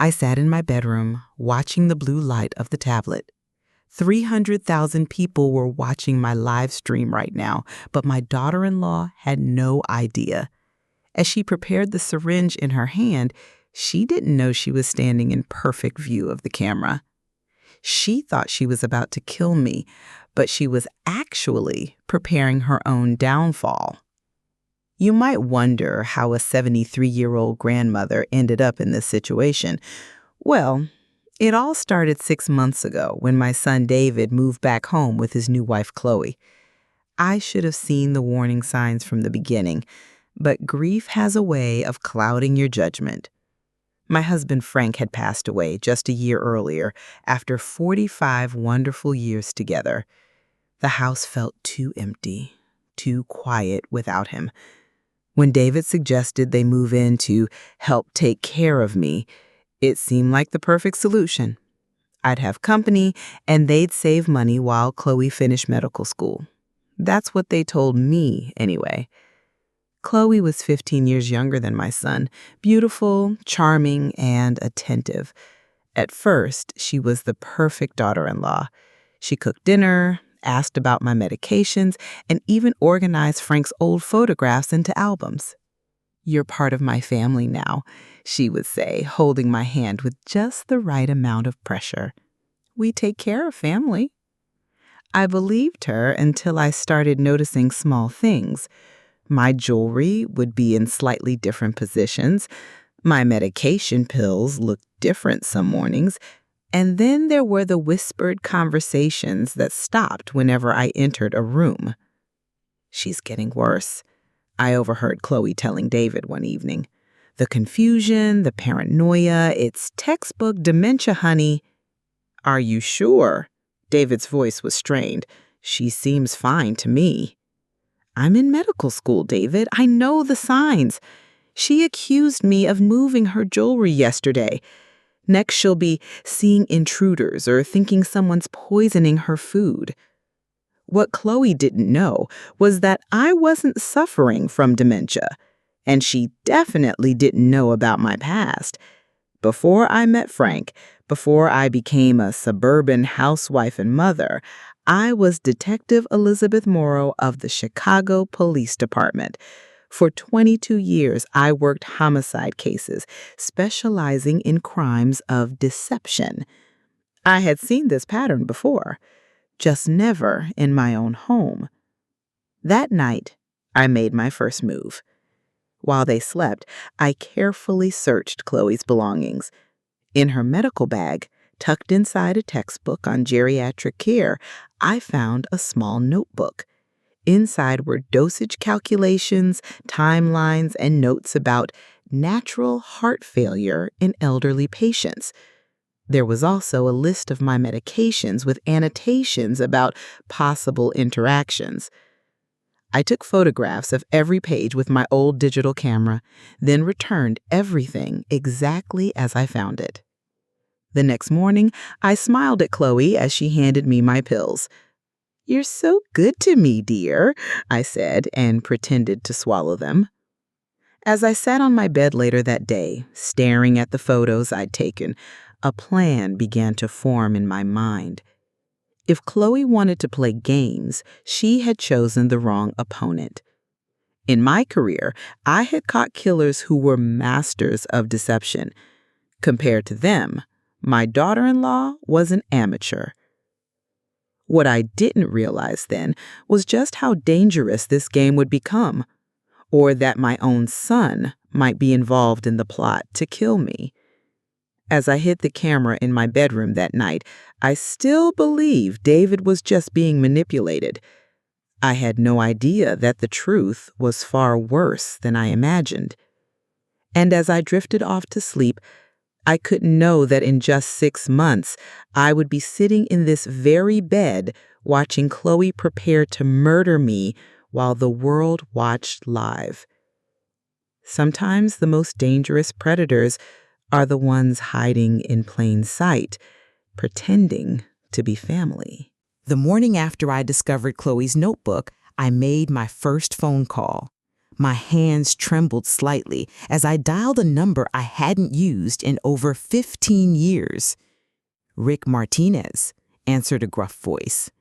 I sat in my bedroom, watching the blue light of the tablet. 300,000 people were watching my live stream right now, but my daughter-in-law had no idea. As she prepared the syringe in her hand, she didn't know she was standing in perfect view of the camera. She thought she was about to kill me, but she was actually preparing her own downfall. You might wonder how a 73-year-old grandmother ended up in this situation. Well, it all started 6 months ago when my son David moved back home with his new wife Chloe. I should have seen the warning signs from the beginning, but grief has a way of clouding your judgment. My husband Frank had passed away just a year earlier after 45 wonderful years together. The house felt too empty, too quiet without him. When David suggested they move in to help take care of me, it seemed like the perfect solution. I'd have company, and they'd save money while Chloe finished medical school. That's what they told me, anyway. Chloe was 15 years younger than my son, beautiful, charming, and attentive. At first, she was the perfect daughter-in-law. She cooked dinner, asked about my medications, and even organized Frank's old photographs into albums. "You're part of my family now," she would say, holding my hand with just the right amount of pressure. "We take care of family." I believed her until I started noticing small things. My jewelry would be in slightly different positions. My medication pills looked different some mornings. And then there were the whispered conversations that stopped whenever I entered a room. "She's getting worse," I overheard Chloe telling David one evening. "The confusion, the paranoia, it's textbook dementia, honey." "Are you sure?" David's voice was strained. "She seems fine to me." "I'm in medical school, David. I know the signs. She accused me of moving her jewelry yesterday. Next, she'll be seeing intruders or thinking someone's poisoning her food." What Chloe didn't know was that I wasn't suffering from dementia, and she definitely didn't know about my past. Before I met Frank, before I became a suburban housewife and mother, I was Detective Elizabeth Morrow of the Chicago Police Department. For 22 years, I worked homicide cases, specializing in crimes of deception. I had seen this pattern before, just never in my own home. That night, I made my first move. While they slept, I carefully searched Chloe's belongings. In her medical bag, tucked inside a textbook on geriatric care, I found a small notebook. Inside were dosage calculations, timelines, and notes about natural heart failure in elderly patients. There was also a list of my medications with annotations about possible interactions. I took photographs of every page with my old digital camera, then returned everything exactly as I found it. The next morning, I smiled at Chloe as she handed me my pills. "You're so good to me, dear," I said, and pretended to swallow them. As I sat on my bed later that day, staring at the photos I'd taken, a plan began to form in my mind. If Chloe wanted to play games, she had chosen the wrong opponent. In my career, I had caught killers who were masters of deception. Compared to them, my daughter-in-law was an amateur. What I didn't realize then was just how dangerous this game would become, or that my own son might be involved in the plot to kill me. As I hid the camera in my bedroom that night, I still believed David was just being manipulated. I had no idea that the truth was far worse than I imagined. And as I drifted off to sleep, I couldn't know that in just 6 months, I would be sitting in this very bed watching Chloe prepare to murder me while the world watched live. Sometimes the most dangerous predators are the ones hiding in plain sight, pretending to be family. The morning after I discovered Chloe's notebook, I made my first phone call. My hands trembled slightly as I dialed a number I hadn't used in over 15 years. "Rick Martinez," answered a gruff voice.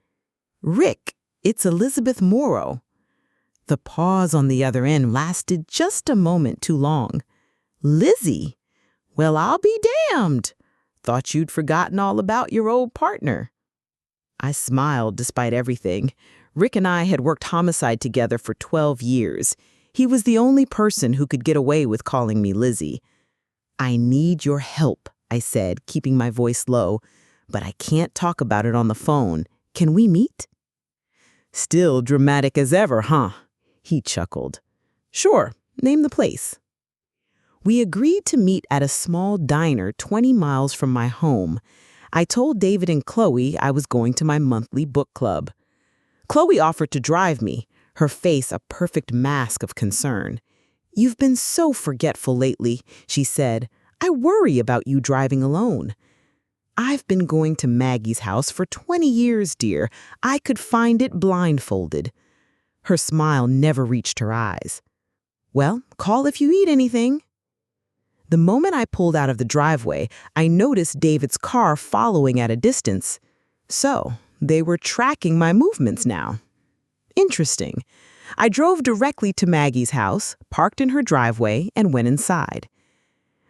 "Rick, it's Elizabeth Morrow." The pause on the other end lasted just a moment too long. "Lizzie? Well, I'll be damned. Thought you'd forgotten all about your old partner." I smiled despite everything. Rick and I had worked homicide together for 12 years. He was the only person who could get away with calling me Lizzie. "I need your help," I said, keeping my voice low, "but I can't talk about it on the phone. Can we meet?" "Still dramatic as ever, huh?" He chuckled. "Sure, name the place." We agreed to meet at a small diner 20 miles from my home. I told David and Chloe I was going to my monthly book club. Chloe offered to drive me, her face a perfect mask of concern. "You've been so forgetful lately," she said. "I worry about you driving alone." "I've been going to Maggie's house for 20 years, dear. I could find it blindfolded." Her smile never reached her eyes. "Well, call if you need anything." The moment I pulled out of the driveway, I noticed David's car following at a distance. So, they were tracking my movements now. Interesting. I drove directly to Maggie's house, parked in her driveway, and went inside.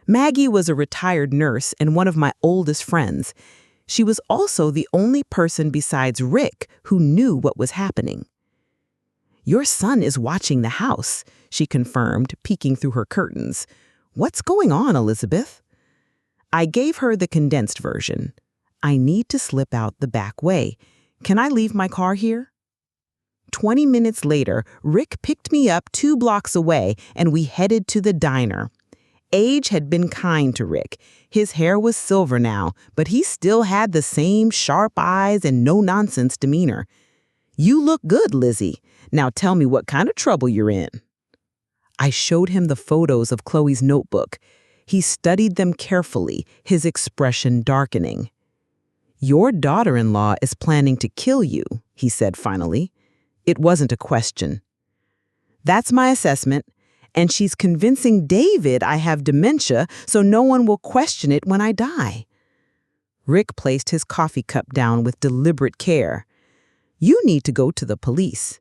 Maggie was a retired nurse and one of my oldest friends. She was also the only person besides Rick who knew what was happening. "Your son is watching the house," she confirmed, peeking through her curtains. "What's going on, Elizabeth?" I gave her the condensed version. "I need to slip out the back way. Can I leave my car here?" 20 minutes later, Rick picked me up 2 blocks away and we headed to the diner. Age had been kind to Rick. His hair was silver now, but he still had the same sharp eyes and no-nonsense demeanor. "You look good, Lizzie. Now tell me what kind of trouble you're in." I showed him the photos of Chloe's notebook. He studied them carefully, his expression darkening. "Your daughter-in-law is planning to kill you," he said finally. It wasn't a question. "That's my assessment, and she's convincing David I have dementia so no one will question it when I die." Rick placed his coffee cup down with deliberate care. "You need to go to the police."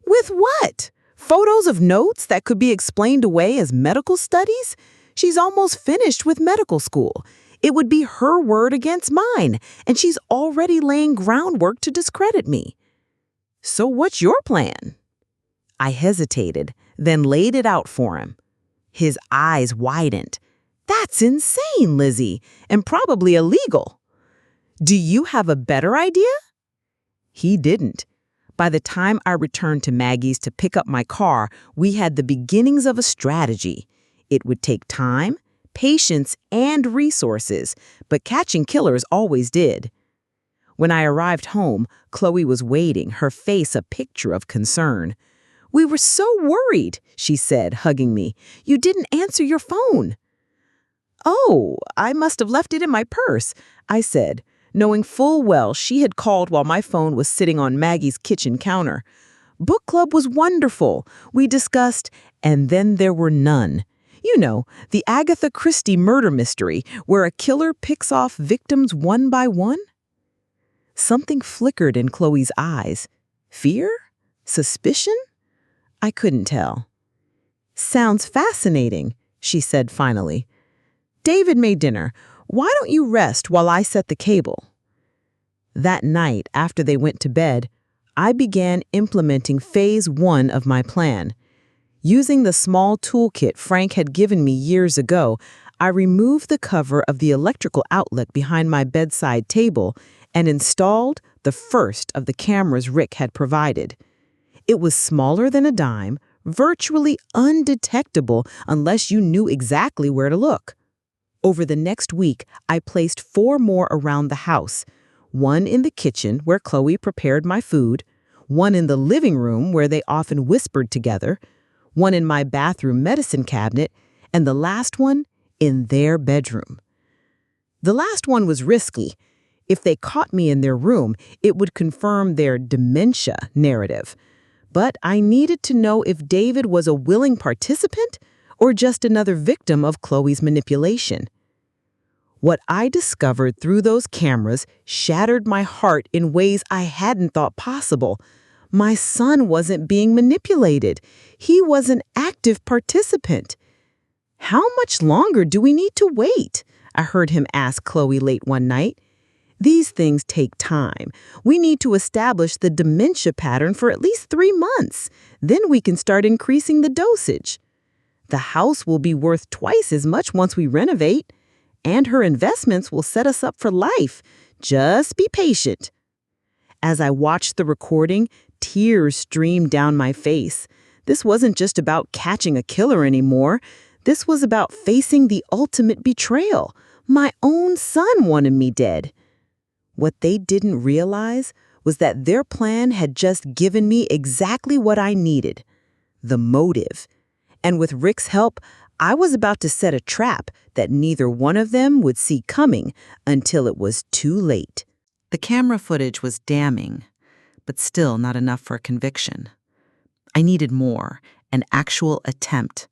"With what? Photos of notes that could be explained away as medical studies? She's almost finished with medical school. It would be her word against mine, and she's already laying groundwork to discredit me." "So what's your plan?" I hesitated, then laid it out for him. His eyes widened. "That's insane, Lizzie, and probably illegal." "Do you have a better idea?" He didn't. By the time I returned to Maggie's to pick up my car, we had the beginnings of a strategy. It would take time, patience, and resources, but catching killers always did. When I arrived home, Chloe was waiting, her face a picture of concern. "We were so worried," she said, hugging me. "You didn't answer your phone." "Oh, I must have left it in my purse," I said, knowing full well she had called while my phone was sitting on Maggie's kitchen counter. Book club was wonderful. We discussed, and then there were none. You know, the Agatha Christie murder mystery, where a killer picks off victims one by one. Something flickered in Chloe's eyes. Fear? Suspicion? I couldn't tell. "Sounds fascinating," she said finally. "David made dinner. Why don't you rest while I set the cable?" That night, after they went to bed, I began implementing phase 1 of my plan. Using the small toolkit Frank had given me years ago, I removed the cover of the electrical outlet behind my bedside table and installed the first of the cameras Rick had provided. It was smaller than a dime, virtually undetectable unless you knew exactly where to look. Over the next week, I placed 4 more around the house. One in the kitchen where Chloe prepared my food, one in the living room where they often whispered together, one in my bathroom medicine cabinet, and the last one in their bedroom. The last one was risky. If they caught me in their room, it would confirm their dementia narrative. But I needed to know if David was a willing participant or just another victim of Chloe's manipulation. What I discovered through those cameras shattered my heart in ways I hadn't thought possible. My son wasn't being manipulated. He was an active participant. "How much longer do we need to wait?" I heard him ask Chloe late one night. "These things take time. We need to establish the dementia pattern for at least 3 months. Then we can start increasing the dosage. The house will be worth twice as much once we renovate, and her investments will set us up for life. Just be patient." As I watched the recording, tears streamed down my face. This wasn't just about catching a killer anymore. This was about facing the ultimate betrayal. My own son wanted me dead. What they didn't realize was that their plan had just given me exactly what I needed: the motive. And with Rick's help, I was about to set a trap that neither one of them would see coming until it was too late. The camera footage was damning, but still not enough for a conviction. I needed more, an actual attempt,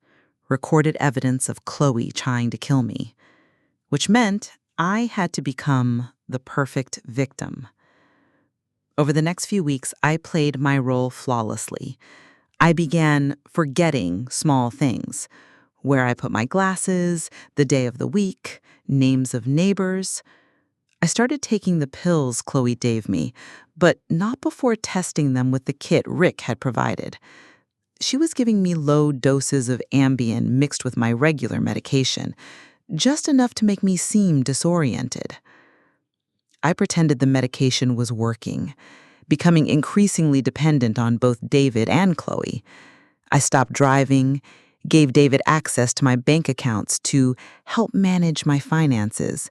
recorded evidence of Chloe trying to kill me, which meant I had to become the perfect victim. Over the next few weeks, I played my role flawlessly. I began forgetting small things: where I put my glasses, the day of the week, names of neighbors. I started taking the pills Chloe gave me, but not before testing them with the kit Rick had provided. She was giving me low doses of Ambien mixed with my regular medication, just enough to make me seem disoriented. I pretended the medication was working, becoming increasingly dependent on both David and Chloe. I stopped driving, gave David access to my bank accounts to help manage my finances,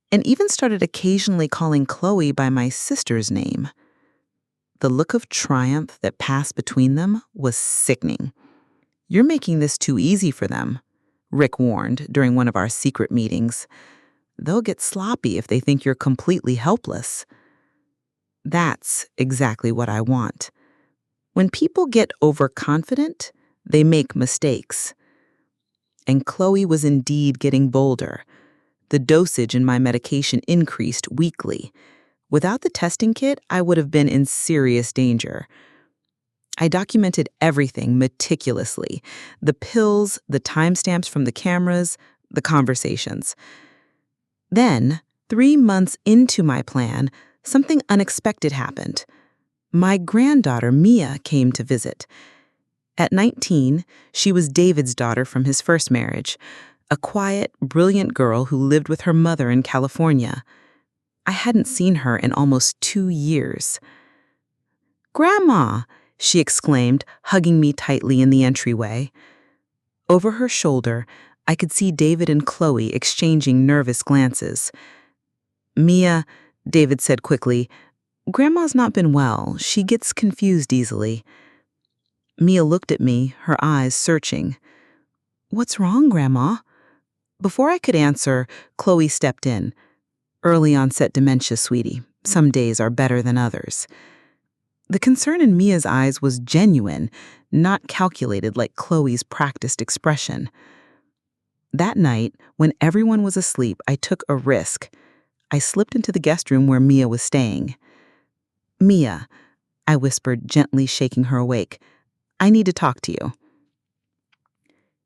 and even started occasionally calling Chloe by my sister's name. The look of triumph that passed between them was sickening. "You're making this too easy for them," Rick warned during one of our secret meetings. "They'll get sloppy if they think you're completely helpless." That's exactly what I want. When people get overconfident, they make mistakes. And Chloe was indeed getting bolder. The dosage in my medication increased weekly. Without the testing kit, I would have been in serious danger. I documented everything meticulously: the pills, the timestamps from the cameras, the conversations. Then, 3 months into my plan, something unexpected happened. My granddaughter, Mia, came to visit. At 19, she was David's daughter from his first marriage, a quiet, brilliant girl who lived with her mother in California. I hadn't seen her in almost 2 years. "Grandma!" she exclaimed, hugging me tightly in the entryway. Over her shoulder, I could see David and Chloe exchanging nervous glances. "Mia," David said quickly, "Grandma's not been well. She gets confused easily." Mia looked at me, her eyes searching. "What's wrong, Grandma?" Before I could answer, Chloe stepped in. "Early onset dementia, sweetie. Some days are better than others." The concern in Mia's eyes was genuine, not calculated like Chloe's practiced expression. That night, when everyone was asleep, I took a risk. I slipped into the guest room where Mia was staying. "Mia," I whispered, gently shaking her awake, "I need to talk to you."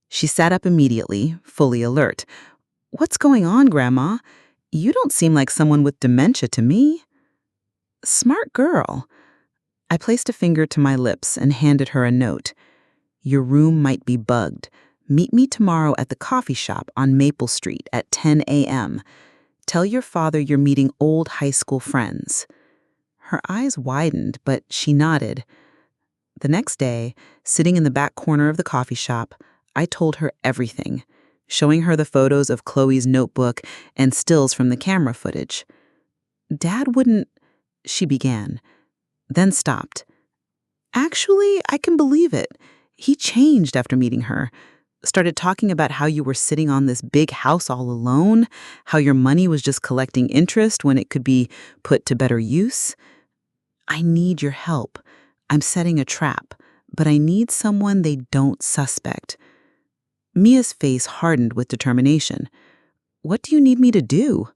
She sat up immediately, fully alert. "What's going on, Grandma? You don't seem like someone with dementia to me." "Smart girl." I placed a finger to my lips and handed her a note. "Your room might be bugged. Meet me tomorrow at the coffee shop on Maple Street at 10 a.m. Tell your father you're meeting old high school friends." Her eyes widened, but she nodded. The next day, sitting in the back corner of the coffee shop, I told her everything, showing her the photos of Chloe's notebook and stills from the camera footage. "Dad wouldn't," she began, then stopped. "Actually, I can believe it. He changed after meeting her. Started talking about how you were sitting on this big house all alone, how your money was just collecting interest when it could be put to better use. I need your help. I'm setting a trap. but I need someone they don't suspect. Mia's face hardened with determination. What do you need me to do?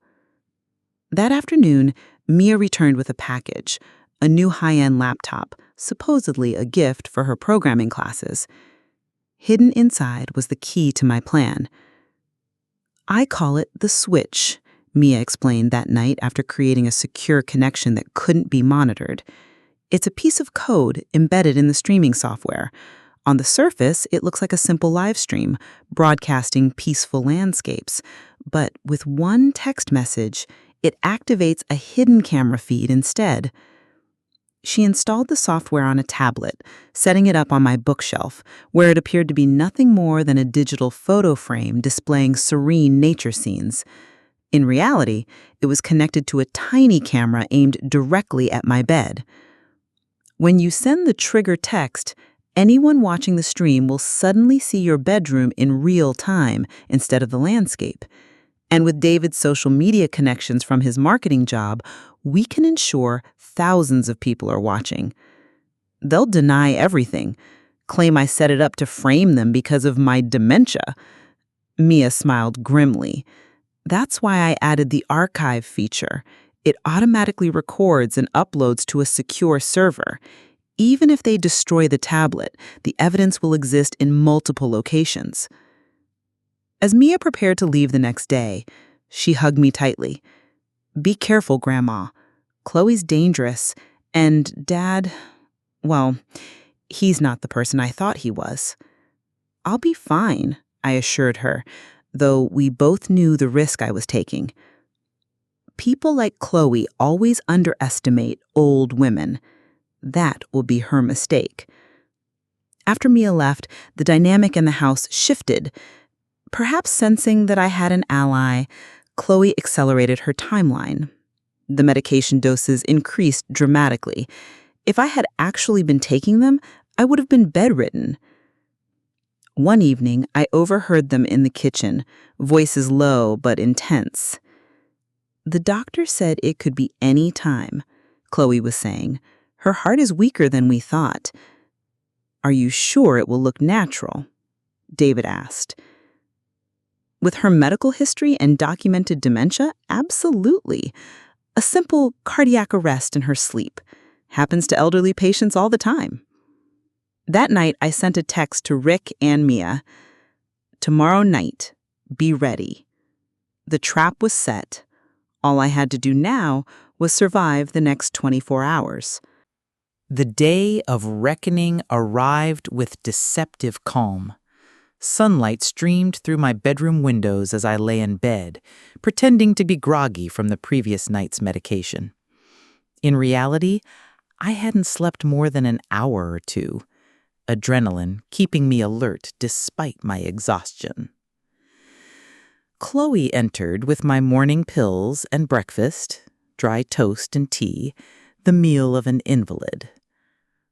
That afternoon, Mia returned with a package, a new high-end laptop, supposedly a gift for her programming classes. Hidden inside was the key to my plan. I call it the switch, Mia explained that night after creating a secure connection that couldn't be monitored. It's a piece of code embedded in the streaming software. On the surface, it looks like a simple live stream, broadcasting peaceful landscapes. But with one text message, it activates a hidden camera feed instead. She installed the software on a tablet, setting it up on my bookshelf, where it appeared to be nothing more than a digital photo frame displaying serene nature scenes. In reality, it was connected to a tiny camera aimed directly at my bed. When you send the trigger text, anyone watching the stream will suddenly see your bedroom in real time instead of the landscape. And with David's social media connections from his marketing job, we can ensure thousands of people are watching. They'll deny everything, claim I set it up to frame them because of my dementia. Mia smiled grimly. That's why I added the archive feature. It automatically records and uploads to a secure server. Even if they destroy the tablet, the evidence will exist in multiple locations. As Mia prepared to leave the next day, she hugged me tightly. Be careful, Grandma. Chloe's dangerous, and Dad, well, he's not the person I thought he was. I'll be fine, I assured her, though we both knew the risk I was taking. People like Chloe always underestimate old women. That will be her mistake. After Mia left, the dynamic in the house shifted. Perhaps sensing that I had an ally, Chloe accelerated her timeline. The medication doses increased dramatically. If I had actually been taking them, I would have been bedridden. One evening, I overheard them in the kitchen, voices low but intense. The doctor said it could be any time, Chloe was saying. Her heart is weaker than we thought. Are you sure it will look natural? David asked. With her medical history and documented dementia, absolutely. A simple cardiac arrest in her sleep. Happens to elderly patients all the time. That night, I sent a text to Rick and Mia. Tomorrow night, be ready. The trap was set. All I had to do now was survive the next 24 hours. The day of reckoning arrived with deceptive calm. Sunlight streamed through my bedroom windows as I lay in bed, pretending to be groggy from the previous night's medication. In reality, I hadn't slept more than an hour or two, adrenaline keeping me alert despite my exhaustion. Chloe entered with my morning pills and breakfast, dry toast and tea, the meal of an invalid.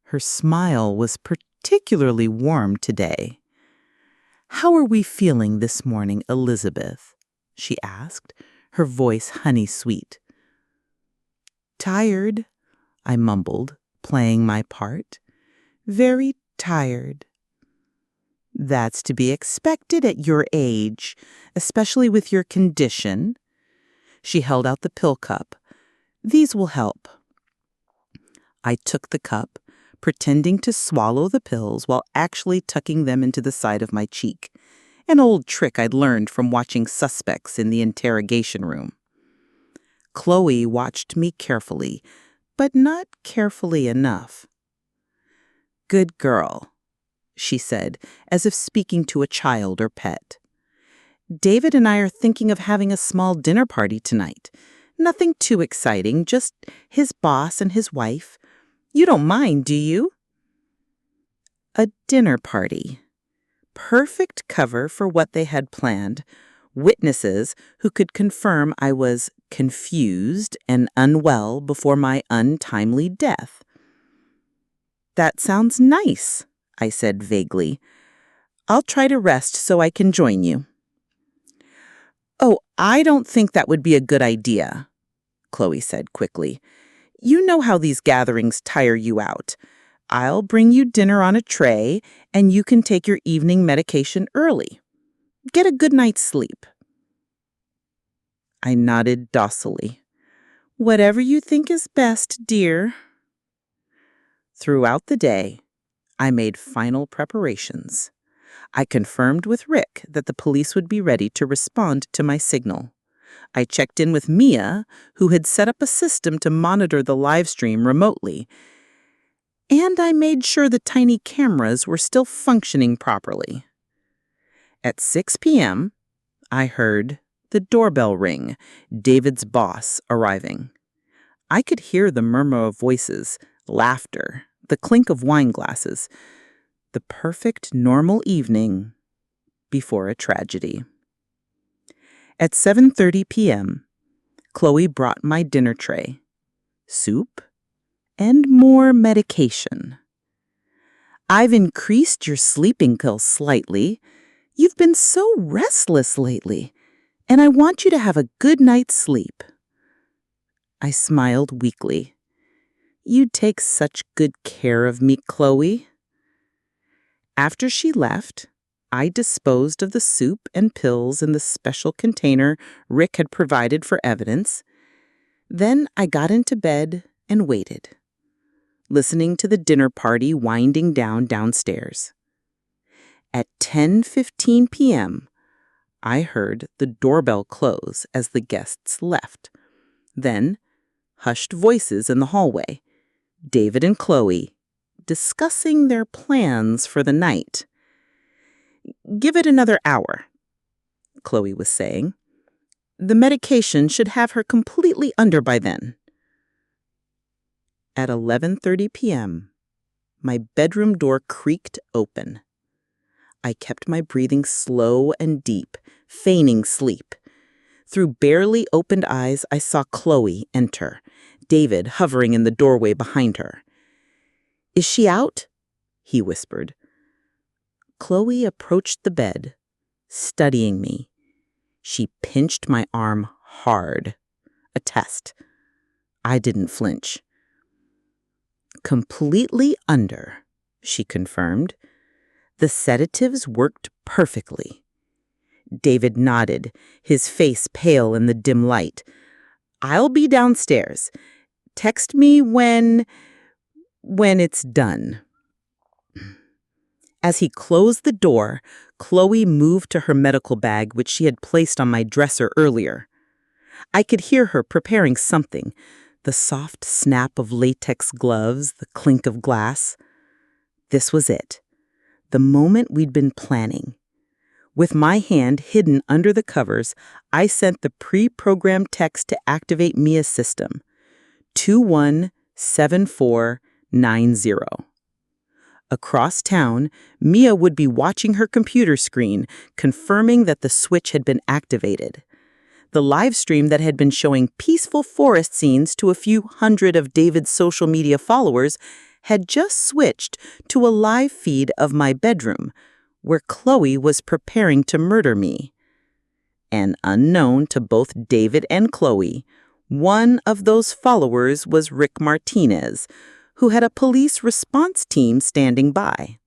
Her smile was particularly warm today. "How are we feeling this morning, Elizabeth?" she asked, her voice honey-sweet. "Tired," I mumbled, playing my part. "Very tired." "That's to be expected at your age, especially with your condition." She held out the pill cup. "These will help." I took the cup, pretending to swallow the pills while actually tucking them into the side of my cheek, an old trick I'd learned from watching suspects in the interrogation room. Chloe watched me carefully, but not carefully enough. "Good girl," she said, as if speaking to a child or pet. "David and I are thinking of having a small dinner party tonight. Nothing too exciting, just his boss and his wife. You don't mind, do you?" A dinner party. Perfect cover for what they had planned. Witnesses who could confirm I was confused and unwell before my untimely death. "That sounds nice," I said vaguely. "I'll try to rest so I can join you." "Oh, I don't think that would be a good idea," Chloe said quickly. "You know how these gatherings tire you out. I'll bring you dinner on a tray, and you can take your evening medication early. Get a good night's sleep." I nodded docilely. "Whatever you think is best, dear." Throughout the day, I made final preparations. I confirmed with Rick that the police would be ready to respond to my signal. I checked in with Mia, who had set up a system to monitor the live stream remotely. And I made sure the tiny cameras were still functioning properly. At 6 p.m., I heard the doorbell ring, David's boss arriving. I could hear the murmur of voices, laughter, the clink of wine glasses. The perfect normal evening before a tragedy. At 7:30 p.m., Chloe brought my dinner tray, soup, and more medication. "I've increased your sleeping pills slightly. You've been so restless lately, and I want you to have a good night's sleep." I smiled weakly. "You take such good care of me, Chloe." After she left, I disposed of the soup and pills in the special container Rick had provided for evidence. Then I got into bed and waited, listening to the dinner party winding down downstairs. At 10:15 p.m., I heard the doorbell close as the guests left. Then, hushed voices in the hallway. David and Chloe, discussing their plans for the night. "Give it another hour," Chloe was saying. "The medication should have her completely under by then." At 11:30 p.m., my bedroom door creaked open. I kept my breathing slow and deep, feigning sleep. Through barely opened eyes, I saw Chloe enter, David hovering in the doorway behind her. "Is she out?" he whispered. Chloe approached the bed, studying me. She pinched my arm hard. A test. I didn't flinch. "Completely under," she confirmed. "The sedatives worked perfectly." David nodded, his face pale in the dim light. "I'll be downstairs. Text me when it's done." As he closed the door, Chloe moved to her medical bag, which she had placed on my dresser earlier. I could hear her preparing something, the soft snap of latex gloves, the clink of glass. This was it, the moment we'd been planning. With my hand hidden under the covers, I sent the pre-programmed text to activate Mia's system, 217490. Across town, Mia would be watching her computer screen, confirming that the switch had been activated. The live stream that had been showing peaceful forest scenes to a few hundred of David's social media followers had just switched to a live feed of my bedroom, where Chloe was preparing to murder me. And unknown to both David and Chloe, one of those followers was Rick Martinez, who had a police response team standing by.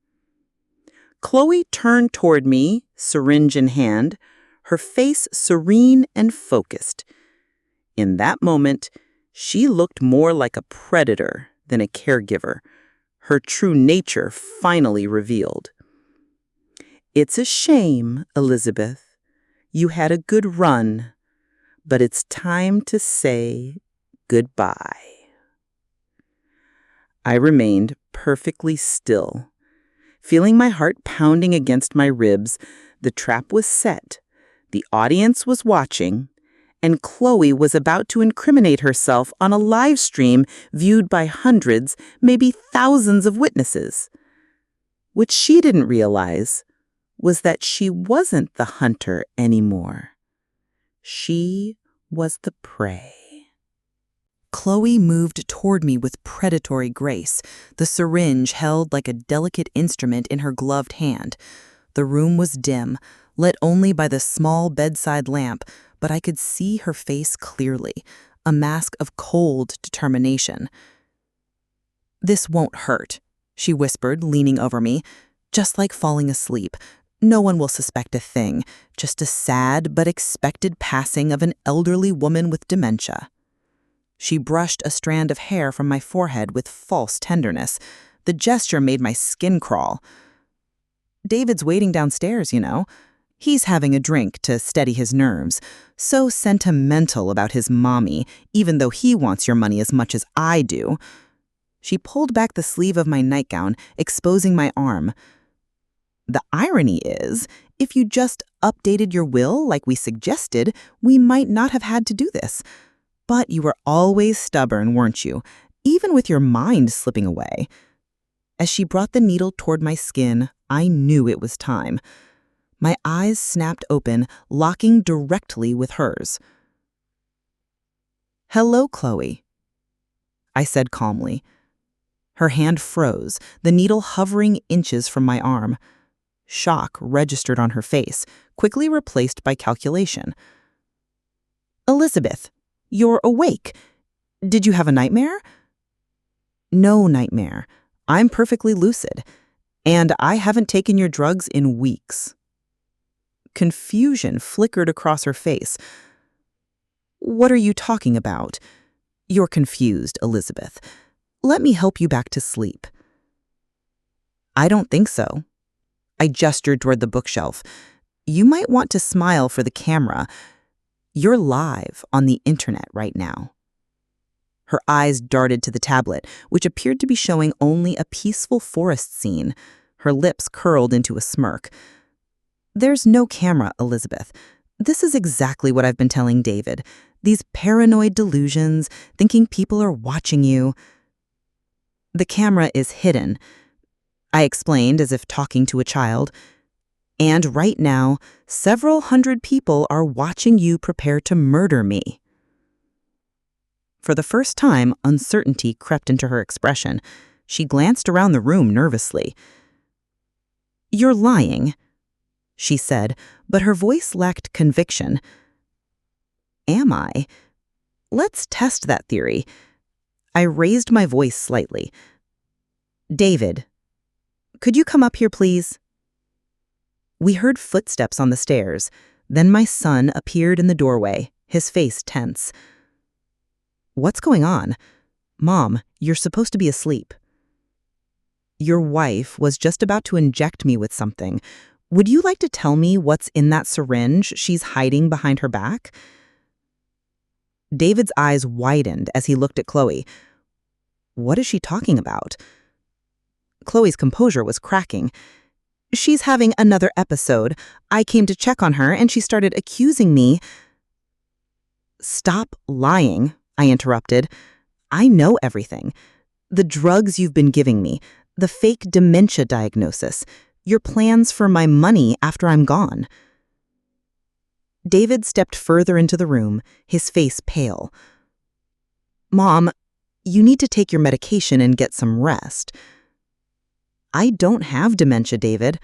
Chloe turned toward me, syringe in hand, her face serene and focused. In that moment, she looked more like a predator than a caregiver, her true nature finally revealed. "It's a shame, Elizabeth. You had a good run, but it's time to say goodbye." I remained perfectly still. Feeling my heart pounding against my ribs, the trap was set, the audience was watching, and Chloe was about to incriminate herself on a live stream viewed by hundreds, maybe thousands of witnesses. What she didn't realize was that she wasn't the hunter anymore. She was the prey. Chloe moved toward me with predatory grace, the syringe held like a delicate instrument in her gloved hand. The room was dim, lit only by the small bedside lamp, but I could see her face clearly, a mask of cold determination. "This won't hurt," she whispered, leaning over me, just like falling asleep. No one will suspect a thing, just a sad but expected passing of an elderly woman with dementia. She brushed a strand of hair from my forehead with false tenderness. The gesture made my skin crawl. David's waiting downstairs, you know. He's having a drink to steady his nerves. So sentimental about his mommy, even though he wants your money as much as I do. She pulled back the sleeve of my nightgown, exposing my arm. The irony is, if you just updated your will like we suggested, we might not have had to do this. But you were always stubborn, weren't you? Even with your mind slipping away. As she brought the needle toward my skin, I knew it was time. My eyes snapped open, locking directly with hers. "Hello, Chloe," I said calmly. Her hand froze, the needle hovering inches from my arm. Shock registered on her face, quickly replaced by calculation. "Elizabeth, you're awake. Did you have a nightmare?" "No nightmare. I'm perfectly lucid. And I haven't taken your drugs in weeks." Confusion flickered across her face. "What are you talking about?" "You're confused, Elizabeth. Let me help you back to sleep." "I don't think so." I gestured toward the bookshelf. "You might want to smile for the camera. You're live on the internet right now." Her eyes darted to the tablet, which appeared to be showing only a peaceful forest scene. Her lips curled into a smirk. "There's no camera, Elizabeth. This is exactly what I've been telling David. These paranoid delusions, thinking people are watching you. The camera is hidden," I explained as if talking to a child. "And right now, several hundred people are watching you prepare to murder me." For the first time, uncertainty crept into her expression. She glanced around the room nervously. "You're lying," she said, but her voice lacked conviction. "Am I? Let's test that theory." I raised my voice slightly. "David, could you come up here, please?" We heard footsteps on the stairs. Then my son appeared in the doorway, his face tense. "What's going on?" "Mom, you're supposed to be asleep." "Your wife was just about to inject me with something. Would you like to tell me what's in that syringe she's hiding behind her back?" David's eyes widened as he looked at Chloe. "What is she talking about?" Chloe's composure was cracking. "She's having another episode. I came to check on her and she started accusing me." "Stop lying," I interrupted. "I know everything. The drugs you've been giving me, the fake dementia diagnosis, your plans for my money after I'm gone." David stepped further into the room, his face pale. "Mom, you need to take your medication and get some rest." "I don't have dementia, David.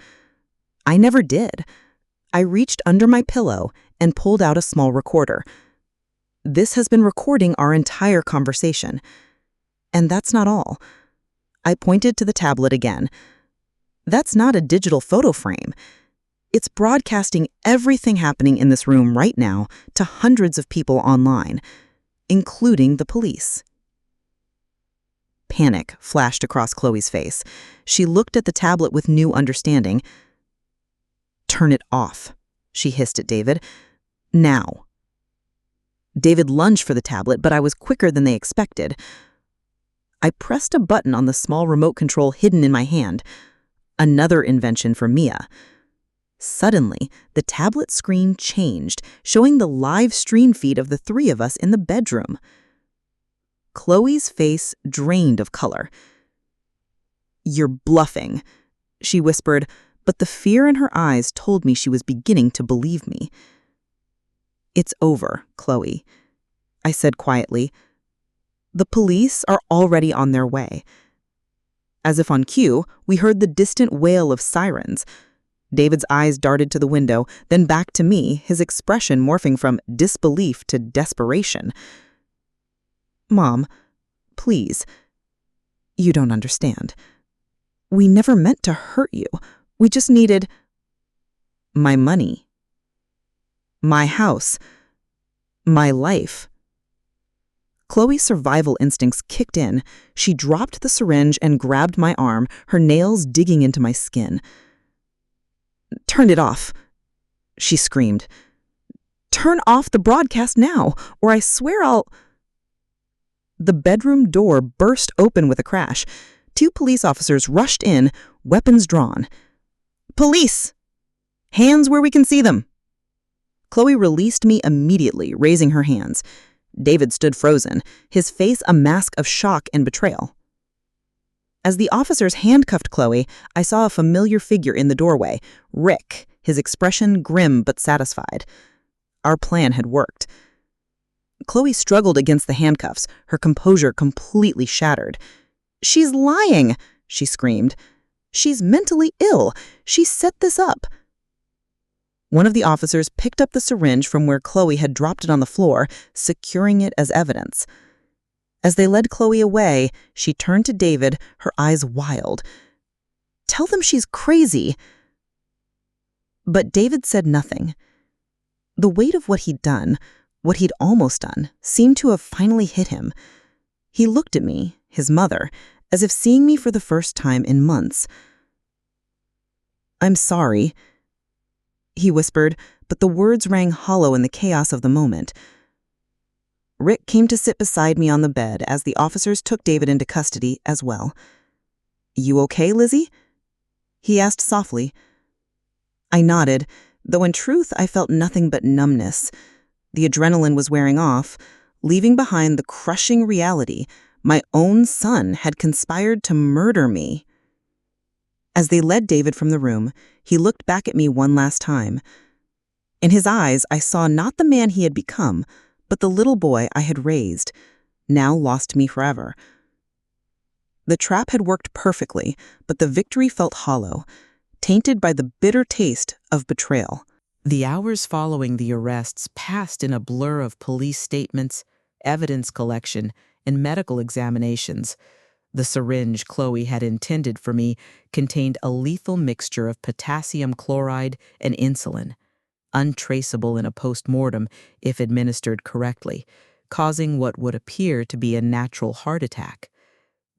I never did." I reached under my pillow and pulled out a small recorder. "This has been recording our entire conversation. And that's not all." I pointed to the tablet again. "That's not a digital photo frame. It's broadcasting everything happening in this room right now to hundreds of people online, including the police." Panic flashed across Chloe's face. She looked at the tablet with new understanding. "Turn it off," she hissed at David. "Now." David lunged for the tablet, but I was quicker than they expected. I pressed a button on the small remote control hidden in my hand. Another invention for Mia. Suddenly, the tablet screen changed, showing the live stream feed of the three of us in the bedroom. Chloe's face drained of color. "You're bluffing," she whispered, but the fear in her eyes told me she was beginning to believe me. "It's over, Chloe," I said quietly. "The police are already on their way." As if on cue, we heard the distant wail of sirens. David's eyes darted to the window, then back to me, his expression morphing from disbelief to desperation. "Mom, please. You don't understand." We never meant to hurt you. We just needed my money, my house, my life. Chloe's survival instincts kicked in. She dropped the syringe and grabbed my arm, her nails digging into my skin. "Turn it off," she screamed. "Turn off the broadcast now, or I swear I'll—" The bedroom door burst open with a crash. 2 police officers rushed in, weapons drawn. "Police! Hands where we can see them!" Chloe released me immediately, raising her hands. David stood frozen, his face a mask of shock and betrayal. As the officers handcuffed Chloe, I saw a familiar figure in the doorway, Rick, his expression grim but satisfied. Our plan had worked. Chloe struggled against the handcuffs, her composure completely shattered. "She's lying!" she screamed. "She's mentally ill. She set this up." One of the officers picked up the syringe from where Chloe had dropped it on the floor, securing it as evidence. As they led Chloe away, she turned to David, her eyes wild. "Tell them she's crazy." But David said nothing. The weight of what he'd done, what he'd almost done, seemed to have finally hit him. He looked at me, his mother, as if seeing me for the first time in months. "I'm sorry," he whispered, but the words rang hollow in the chaos of the moment. Rick came to sit beside me on the bed as the officers took David into custody as well. "You okay, Lizzie?" he asked softly. I nodded, though in truth I felt nothing but numbness. The adrenaline was wearing off, leaving behind the crushing reality my own son had conspired to murder me. As they led David from the room, he looked back at me one last time. In his eyes, I saw not the man he had become, but the little boy I had raised, now lost to me forever. The trap had worked perfectly, but the victory felt hollow, tainted by the bitter taste of betrayal. The hours following the arrests passed in a blur of police statements, evidence collection, and medical examinations. The syringe Chloe had intended for me contained a lethal mixture of potassium chloride and insulin, untraceable in a post-mortem if administered correctly, causing what would appear to be a natural heart attack.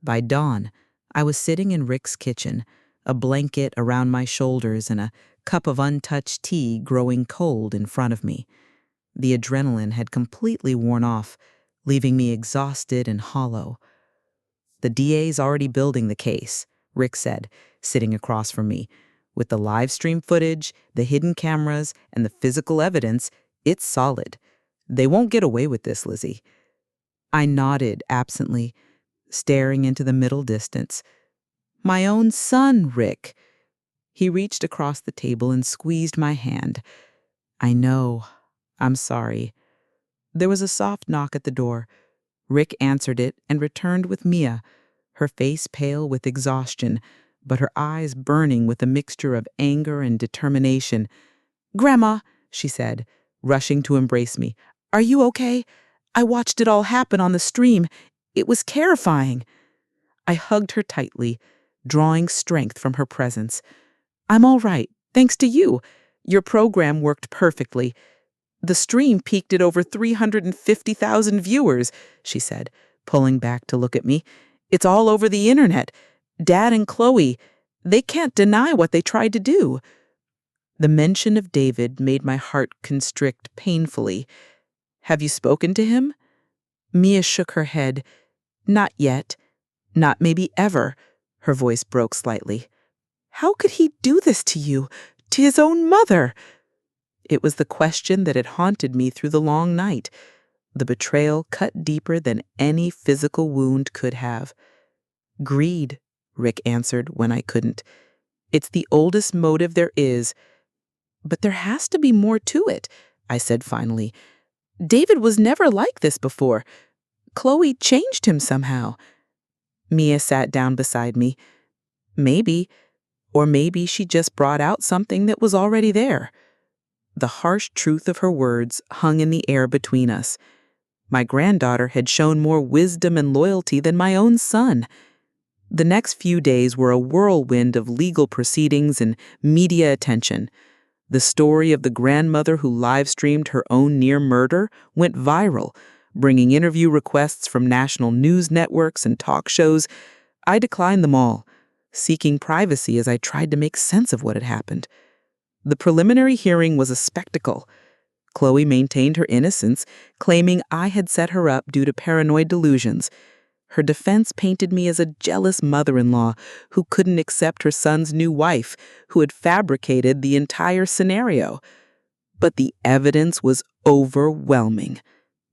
By dawn, I was sitting in Rick's kitchen, a blanket around my shoulders and a cup of untouched tea growing cold in front of me. The adrenaline had completely worn off, leaving me exhausted and hollow. "The DA's already building the case," Rick said, sitting across from me. "With the live stream footage, the hidden cameras, and the physical evidence, it's solid. They won't get away with this, Lizzie." I nodded absently, staring into the middle distance. "My own son, Rick." He reached across the table and squeezed my hand. "I know. I'm sorry." There was a soft knock at the door. Rick answered it and returned with Mia, her face pale with exhaustion, but her eyes burning with a mixture of anger and determination. "Grandma," she said, rushing to embrace me. "Are you okay? I watched it all happen on the stream. It was terrifying." I hugged her tightly, drawing strength from her presence. "I'm all right, thanks to you. Your program worked perfectly. The stream peaked at over 350,000 viewers," she said, pulling back to look at me. "It's all over the internet. Dad and Chloe, they can't deny what they tried to do." The mention of David made my heart constrict painfully. "Have you spoken to him?" Mia shook her head. "Not yet. Not maybe ever." Her voice broke slightly. "How could he do this to you? To his own mother?" It was the question that had haunted me through the long night. The betrayal cut deeper than any physical wound could have. "Greed," Rick answered when I couldn't. "It's the oldest motive there is." "But there has to be more to it," I said finally. "David was never like this before. Chloe changed him somehow." Mia sat down beside me. "Maybe. Or maybe she just brought out something that was already there." The harsh truth of her words hung in the air between us. My granddaughter had shown more wisdom and loyalty than my own son. The next few days were a whirlwind of legal proceedings and media attention. The story of the grandmother who live-streamed her own near murder went viral, bringing interview requests from national news networks and talk shows. I declined them all, seeking privacy as I tried to make sense of what had happened. The preliminary hearing was a spectacle. Chloe maintained her innocence, claiming I had set her up due to paranoid delusions. Her defense painted me as a jealous mother-in-law who couldn't accept her son's new wife, who had fabricated the entire scenario. But the evidence was overwhelming.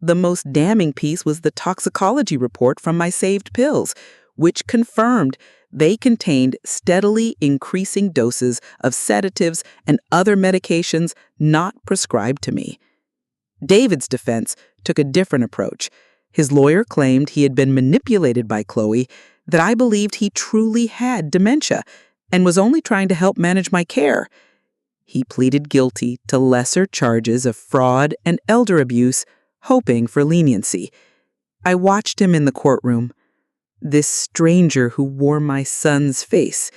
The most damning piece was the toxicology report from my saved pills, which confirmed they contained steadily increasing doses of sedatives and other medications not prescribed to me. David's defense took a different approach. His lawyer claimed he had been manipulated by Chloe, that I believed he truly had dementia and was only trying to help manage my care. He pleaded guilty to lesser charges of fraud and elder abuse, hoping for leniency. I watched him in the courtroom, this stranger who wore my son's face,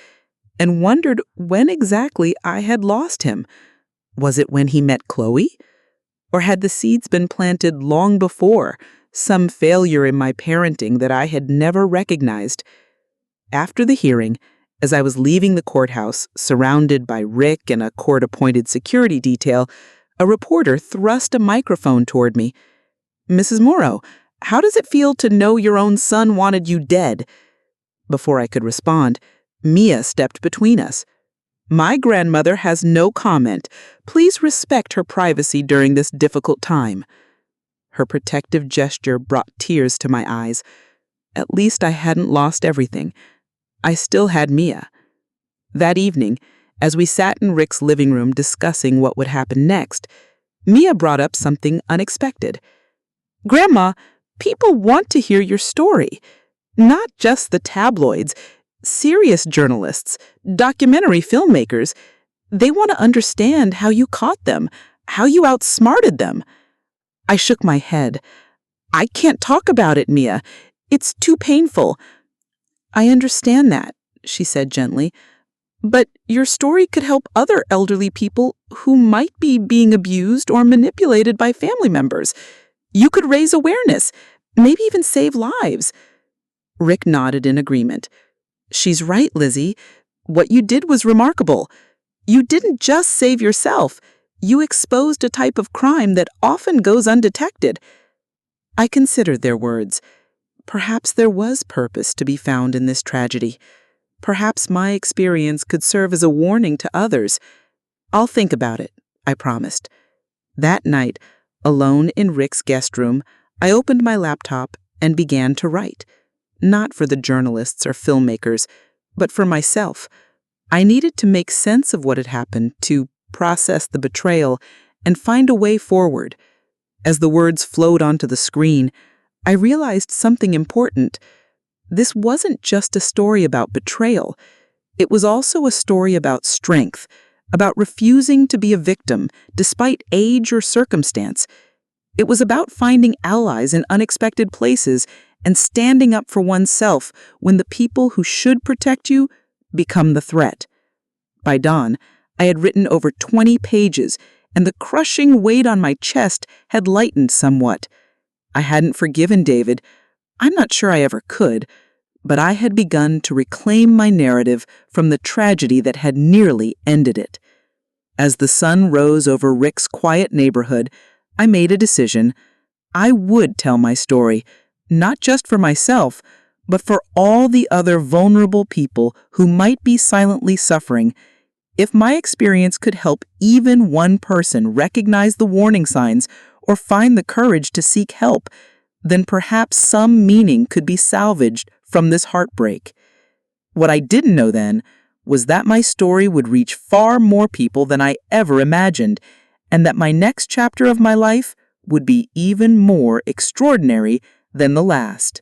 and wondered when exactly I had lost him. Was it when he met Chloe? Or had the seeds been planted long before, some failure in my parenting that I had never recognized? After the hearing, as I was leaving the courthouse, surrounded by Rick and a court-appointed security detail, a reporter thrust a microphone toward me. "Mrs. Morrow, how does it feel to know your own son wanted you dead?" Before I could respond, Mia stepped between us. "My grandmother has no comment. Please respect her privacy during this difficult time." Her protective gesture brought tears to my eyes. At least I hadn't lost everything. I still had Mia. That evening, as we sat in Rick's living room discussing what would happen next, Mia brought up something unexpected. "Grandma, people want to hear your story. Not just the tabloids, serious journalists, documentary filmmakers. They want to understand how you caught them, how you outsmarted them." I shook my head. "I can't talk about it, Mia. It's too painful." "I understand that," she said gently. "But your story could help other elderly people who might be being abused or manipulated by family members. You could raise awareness, maybe even save lives." Rick nodded in agreement. "She's right, Lizzie. What you did was remarkable. You didn't just save yourself. You exposed a type of crime that often goes undetected." I considered their words. Perhaps there was purpose to be found in this tragedy. Perhaps my experience could serve as a warning to others. "I'll think about it," I promised. That night, alone in Rick's guest room, I opened my laptop and began to write. Not for the journalists or filmmakers, but for myself. I needed to make sense of what had happened, to process the betrayal, and find a way forward. As the words flowed onto the screen, I realized something important. This wasn't just a story about betrayal. It was also a story about strength, about refusing to be a victim, despite age or circumstance. It was about finding allies in unexpected places and standing up for oneself when the people who should protect you become the threat. By dawn, I had written over 20 pages, and the crushing weight on my chest had lightened somewhat. I hadn't forgiven David. I'm not sure I ever could, but I had begun to reclaim my narrative from the tragedy that had nearly ended it. As the sun rose over Rick's quiet neighborhood, I made a decision. I would tell my story, not just for myself, but for all the other vulnerable people who might be silently suffering. If my experience could help even one person recognize the warning signs or find the courage to seek help, then perhaps some meaning could be salvaged from this heartbreak. What I didn't know then was that my story would reach far more people than I ever imagined, and that my next chapter of my life would be even more extraordinary than the last.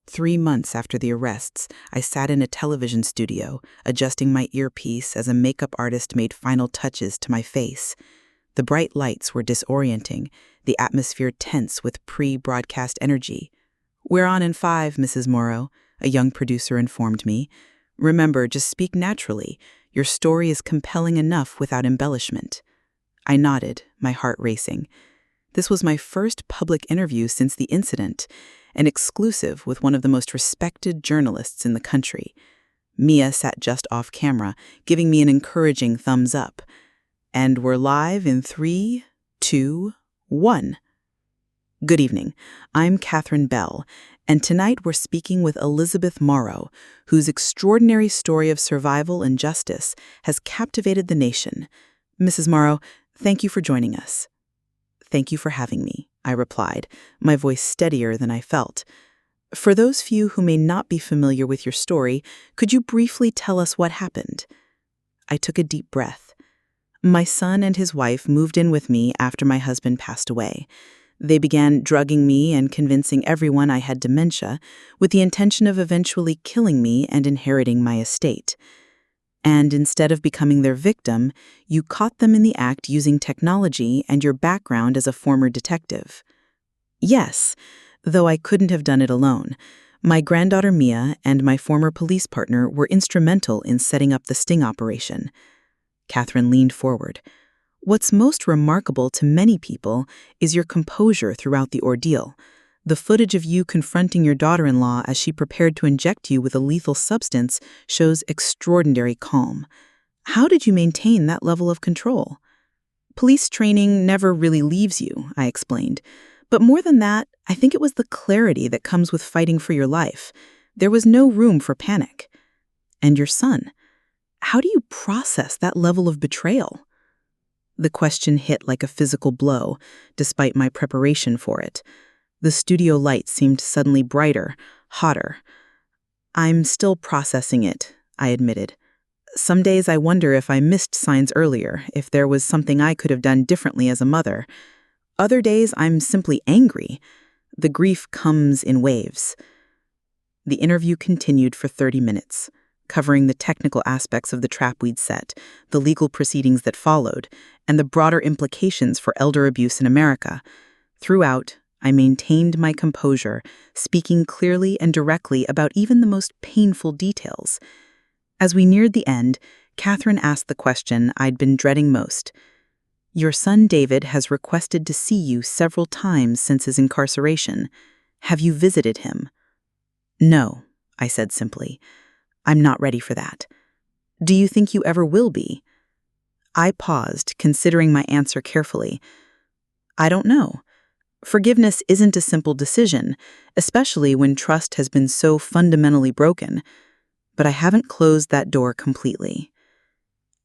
3 months after the arrests, I sat in a television studio, adjusting my earpiece as a makeup artist made final touches to my face. The bright lights were disorienting, the atmosphere tense with pre-broadcast energy. "We're on in 5, Mrs. Morrow," a young producer informed me. "Remember, just speak naturally. Your story is compelling enough without embellishment." I nodded, my heart racing. This was my first public interview since the incident, an exclusive with one of the most respected journalists in the country. Mia sat just off camera, giving me an encouraging thumbs up. And we're live in 3, 2, 1. Good evening. I'm Catherine Bell, and tonight we're speaking with Elizabeth Morrow, whose extraordinary story of survival and justice has captivated the nation. Mrs. Morrow, thank you for joining us. "Thank you for having me," I replied, my voice steadier than I felt. "For those few who may not be familiar with your story, could you briefly tell us what happened?" I took a deep breath. My son and his wife moved in with me after my husband passed away. They began drugging me and convincing everyone I had dementia, with the intention of eventually killing me and inheriting my estate. And instead of becoming their victim, you caught them in the act using technology and your background as a former detective. Yes, though I couldn't have done it alone. My granddaughter Mia and my former police partner were instrumental in setting up the sting operation. Catherine leaned forward. "What's most remarkable to many people is your composure throughout the ordeal. The footage of you confronting your daughter-in-law as she prepared to inject you with a lethal substance shows extraordinary calm. How did you maintain that level of control?" "Police training never really leaves you," I explained. "But more than that, I think it was the clarity that comes with fighting for your life. There was no room for panic." "And your son? How do you process that level of betrayal?" The question hit like a physical blow, despite my preparation for it. The studio lights seemed suddenly brighter, hotter. "I'm still processing it," I admitted. "Some days I wonder if I missed signs earlier, if there was something I could have done differently as a mother. Other days I'm simply angry. The grief comes in waves." The interview continued for 30 minutes, covering the technical aspects of the trap we'd set, the legal proceedings that followed, and the broader implications for elder abuse in America. Throughout, I maintained my composure, speaking clearly and directly about even the most painful details. As we neared the end, Catherine asked the question I'd been dreading most. "Your son David has requested to see you several times since his incarceration. Have you visited him?" "No," I said simply. "I'm not ready for that." "Do you think you ever will be?" I paused, considering my answer carefully. "I don't know. Forgiveness isn't a simple decision, especially when trust has been so fundamentally broken. But I haven't closed that door completely."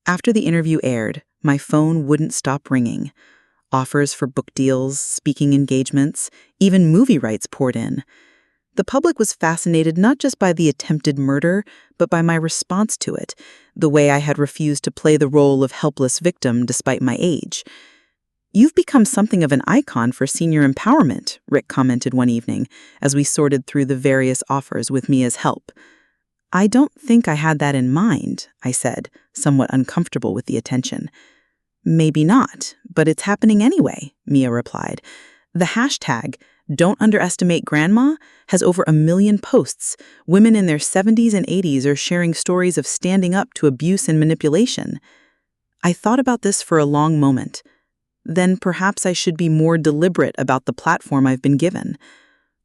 After the interview aired, my phone wouldn't stop ringing. Offers for book deals, speaking engagements, even movie rights poured in. The public was fascinated not just by the attempted murder, but by my response to it, the way I had refused to play the role of helpless victim despite my age. "You've become something of an icon for senior empowerment," Rick commented one evening, as we sorted through the various offers with Mia's help. "I don't think I had that in mind," I said, somewhat uncomfortable with the attention. "Maybe not, but it's happening anyway," Mia replied. "The hashtag, Don't Underestimate Grandma, has over 1 million posts. Women in their 70s and 80s are sharing stories of standing up to abuse and manipulation." I thought about this for a long moment. Then perhaps I should be more deliberate about the platform I've been given.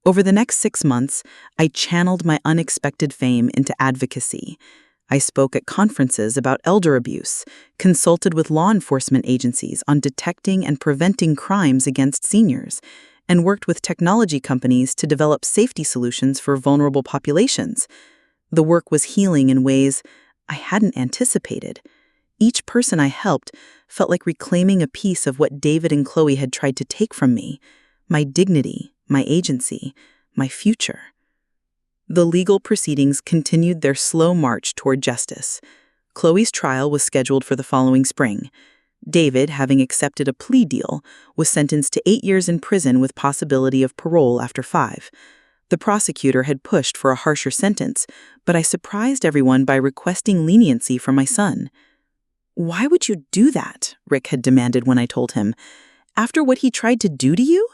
Over the next 6 months, I channeled my unexpected fame into advocacy. I spoke at conferences about elder abuse, consulted with law enforcement agencies on detecting and preventing crimes against seniors, and worked with technology companies to develop safety solutions for vulnerable populations. The work was healing in ways I hadn't anticipated. Each person I helped felt like reclaiming a piece of what David and Chloe had tried to take from me: my dignity, my agency, my future. The legal proceedings continued their slow march toward justice. Chloe's trial was scheduled for the following spring. David, having accepted a plea deal, was sentenced to 8 years in prison with possibility of parole after 5. The prosecutor had pushed for a harsher sentence, but I surprised everyone by requesting leniency for my son. Why would you do that? Rick had demanded when I told him. After what he tried to do to you?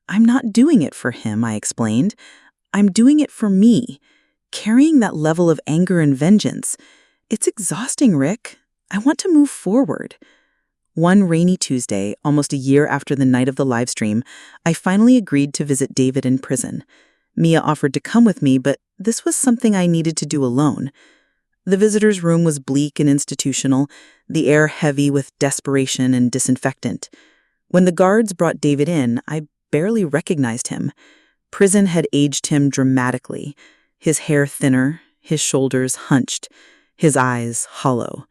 I'm not doing it for him, I explained. I'm doing it for me. Carrying that level of anger and vengeance. It's exhausting, Rick. I want to move forward. One rainy Tuesday, almost a year after the night of the live stream, I finally agreed to visit David in prison. Mia offered to come with me, but this was something I needed to do alone. The visitor's room was bleak and institutional, the air heavy with desperation and disinfectant. When the guards brought David in, I barely recognized him. Prison had aged him dramatically, his hair thinner, his shoulders hunched, his eyes hollow.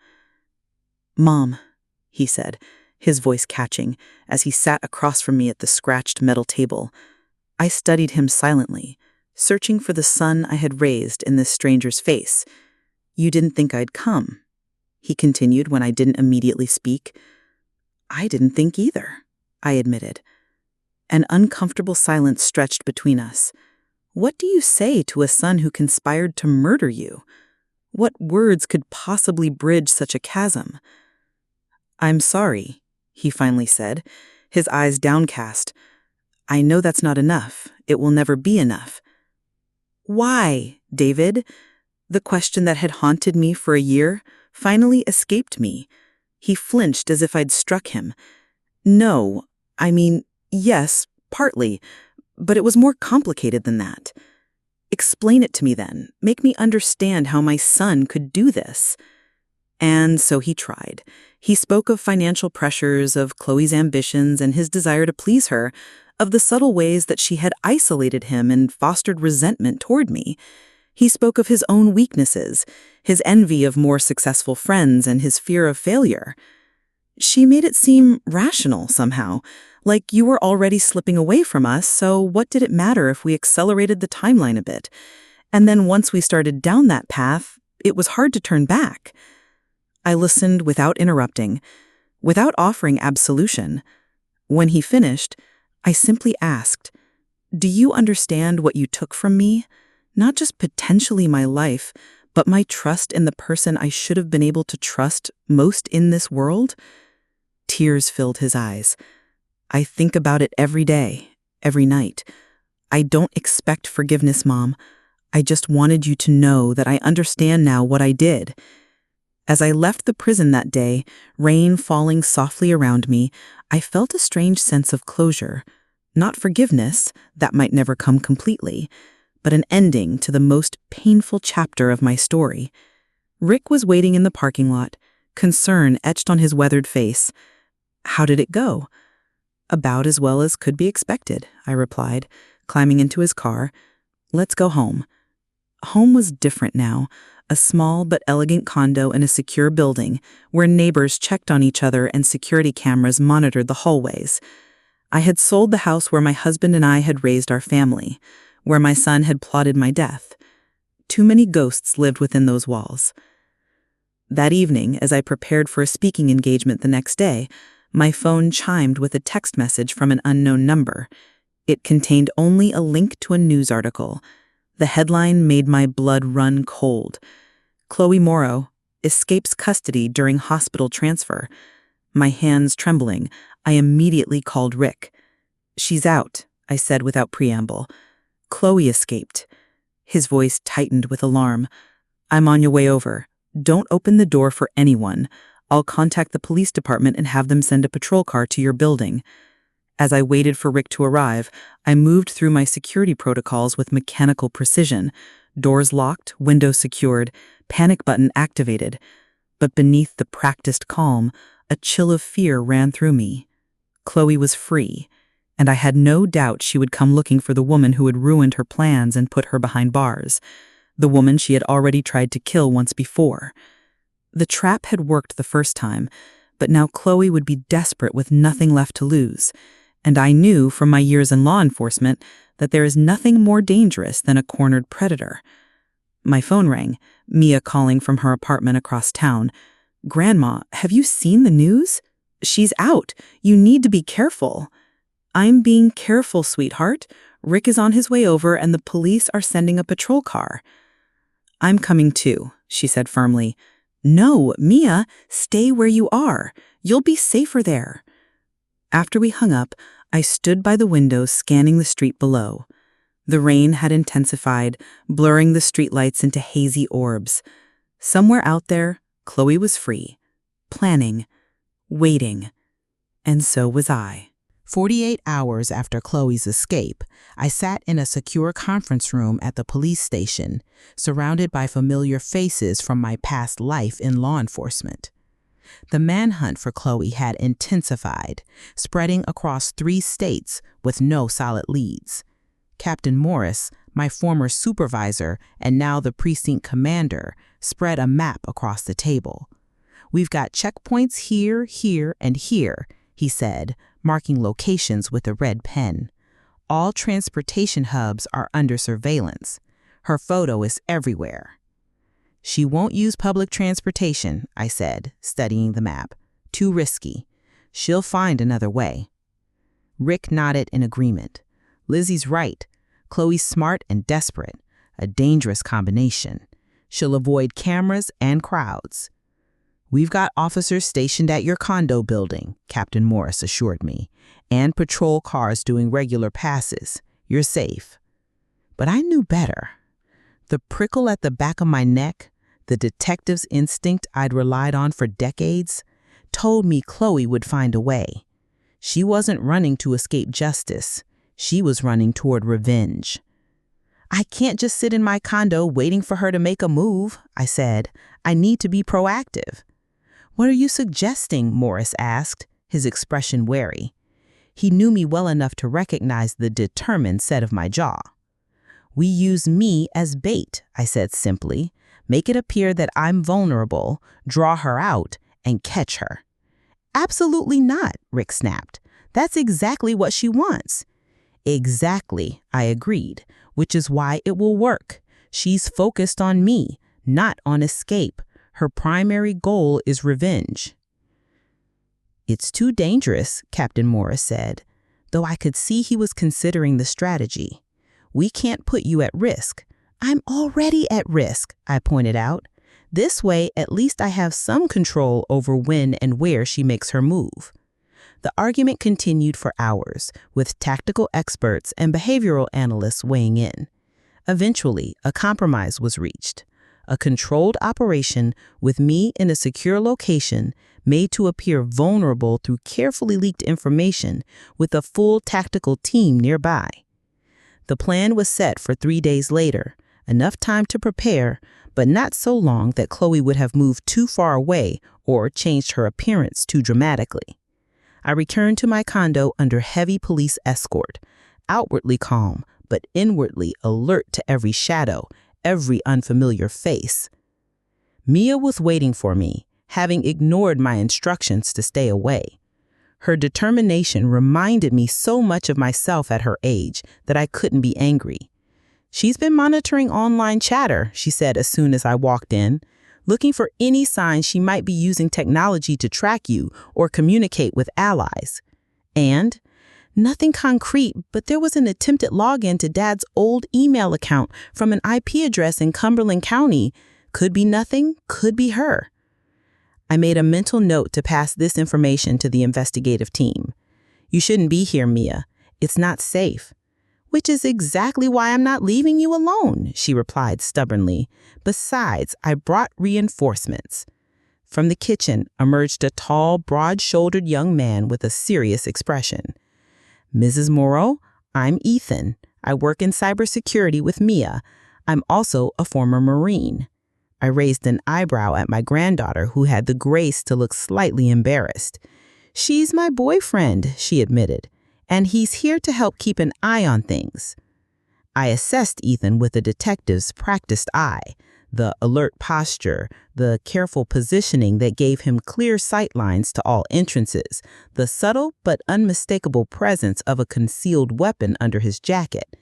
"Mom," he said, his voice catching, as he sat across from me at the scratched metal table. I studied him silently, searching for the son I had raised in this stranger's face. "You didn't think I'd come," he continued when I didn't immediately speak. "I didn't think either," I admitted. An uncomfortable silence stretched between us. What do you say to a son who conspired to murder you? What words could possibly bridge such a chasm? "I'm sorry," he finally said, his eyes downcast. "I know that's not enough. It will never be enough." "Why, David?" The question that had haunted me for a year finally escaped me. He flinched as if I'd struck him. "No, I mean, yes, partly, but it was more complicated than that." "Explain it to me then. Make me understand how my son could do this." And so he tried. He spoke of financial pressures, of Chloe's ambitions and his desire to please her, of the subtle ways that she had isolated him and fostered resentment toward me. He spoke of his own weaknesses, his envy of more successful friends and his fear of failure. She made it seem rational somehow, like you were already slipping away from us, so what did it matter if we accelerated the timeline a bit? And then once we started down that path, it was hard to turn back. I listened without interrupting, without offering absolution. When he finished, I simply asked, "Do you understand what you took from me? Not just potentially my life, but my trust in the person I should have been able to trust most in this world?" Tears filled his eyes. "I think about it every day, every night. I don't expect forgiveness, Mom. I just wanted you to know that I understand now what I did." As I left the prison that day, rain falling softly around me, I felt a strange sense of closure. Not forgiveness, that might never come completely, but an ending to the most painful chapter of my story. Rick was waiting in the parking lot, concern etched on his weathered face. "How did it go?" "About as well as could be expected," I replied, climbing into his car. "Let's go home." Home was different now, a small but elegant condo in a secure building where neighbors checked on each other and security cameras monitored the hallways. I had sold the house where my husband and I had raised our family, where my son had plotted my death. Too many ghosts lived within those walls. That evening, as I prepared for a speaking engagement the next day, my phone chimed with a text message from an unknown number. It contained only a link to a news article. The headline made my blood run cold. "Chloe Morrow escapes custody during hospital transfer." My hands trembling, I immediately called Rick. "She's out," I said without preamble. "Chloe escaped." His voice tightened with alarm. "I'm on your way over. Don't open the door for anyone. I'll contact the police department and have them send a patrol car to your building." As I waited for Rick to arrive, I moved through my security protocols with mechanical precision. Doors locked, windows secured, panic button activated. But beneath the practiced calm, a chill of fear ran through me. Chloe was free, and I had no doubt she would come looking for the woman who had ruined her plans and put her behind bars, the woman she had already tried to kill once before. The trap had worked the first time, but now Chloe would be desperate with nothing left to lose. And I knew from my years in law enforcement that there is nothing more dangerous than a cornered predator. My phone rang, Mia calling from her apartment across town. "Grandma, have you seen the news? She's out. You need to be careful." "I'm being careful, sweetheart. Rick is on his way over and the police are sending a patrol car." "I'm coming too," she said firmly. "No, Mia, stay where you are. You'll be safer there." After we hung up, I stood by the window scanning the street below. The rain had intensified, blurring the streetlights into hazy orbs. Somewhere out there, Chloe was free, planning, waiting, and so was I. 48 hours after Chloe's escape, I sat in a secure conference room at the police station, surrounded by familiar faces from my past life in law enforcement. The manhunt for Chloe had intensified, spreading across 3 states with no solid leads. Captain Morris, my former supervisor and now the precinct commander, spread a map across the table. "We've got checkpoints here, here, and here," he said, marking locations with a red pen. "All transportation hubs are under surveillance. Her photo is everywhere." "She won't use public transportation," I said, studying the map. "Too risky. She'll find another way." Rick nodded in agreement. "Lizzie's right. Chloe's smart and desperate. A dangerous combination. She'll avoid cameras and crowds." "We've got officers stationed at your condo building," Captain Morris assured me, "and patrol cars doing regular passes. You're safe." But I knew better. The prickle at the back of my neck, the detective's instinct I'd relied on for decades, told me Chloe would find a way. She wasn't running to escape justice. She was running toward revenge. "I can't just sit in my condo waiting for her to make a move," I said. "I need to be proactive." "What are you suggesting?" Morris asked, his expression wary. He knew me well enough to recognize the determined set of my jaw. "We use me as bait," I said simply. "Make it appear that I'm vulnerable, draw her out, and catch her." "Absolutely not," Rick snapped. "That's exactly what she wants." "Exactly," I agreed, "which is why it will work. She's focused on me, not on escape. Her primary goal is revenge." "It's too dangerous," Captain Morris said, though I could see he was considering the strategy. "We can't put you at risk." "I'm already at risk," I pointed out. "This way, at least I have some control over when and where she makes her move." The argument continued for hours, with tactical experts and behavioral analysts weighing in. Eventually, a compromise was reached. A controlled operation with me in a secure location made to appear vulnerable through carefully leaked information with a full tactical team nearby. The plan was set for 3 days later, enough time to prepare, but not so long that Chloe would have moved too far away or changed her appearance too dramatically. I returned to my condo under heavy police escort, outwardly calm, but inwardly alert to every shadow, every unfamiliar face. Mia was waiting for me, having ignored my instructions to stay away. Her determination reminded me so much of myself at her age that I couldn't be angry. "She's been monitoring online chatter," she said as soon as I walked in, "looking for any signs she might be using technology to track you or communicate with allies." And nothing concrete, but there was an attempted login to Dad's old email account from an IP address in Cumberland County. Could be nothing, could be her. I made a mental note to pass this information to the investigative team. "You shouldn't be here, Mia. It's not safe." "Which is exactly why I'm not leaving you alone," she replied stubbornly. "Besides, I brought reinforcements." From the kitchen emerged a tall, broad-shouldered young man with a serious expression. "Mrs. Morrow, I'm Ethan. I work in cybersecurity with Mia. I'm also a former Marine." I raised an eyebrow at my granddaughter, who had the grace to look slightly embarrassed. "She's my boyfriend," she admitted, "and he's here to help keep an eye on things." I assessed Ethan with a detective's practiced eye, the alert posture, the careful positioning that gave him clear sight lines to all entrances, the subtle but unmistakable presence of a concealed weapon under his jacket.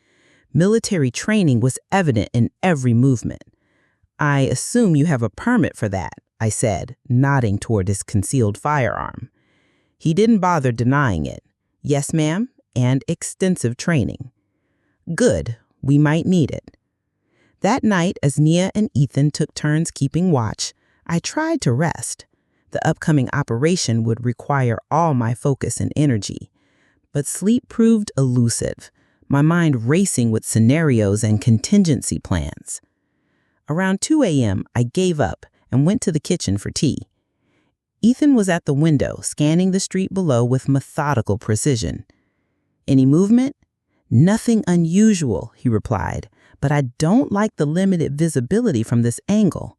Military training was evident in every movement. "I assume you have a permit for that," I said, nodding toward his concealed firearm. He didn't bother denying it. "Yes, ma'am, and extensive training." "Good. We might need it." That night, as Nia and Ethan took turns keeping watch, I tried to rest. The upcoming operation would require all my focus and energy. But sleep proved elusive, my mind racing with scenarios and contingency plans. Around 2 a.m., I gave up and went to the kitchen for tea. Ethan was at the window, scanning the street below with methodical precision. "Any movement?" "Nothing unusual," he replied, "but I don't like the limited visibility from this angle."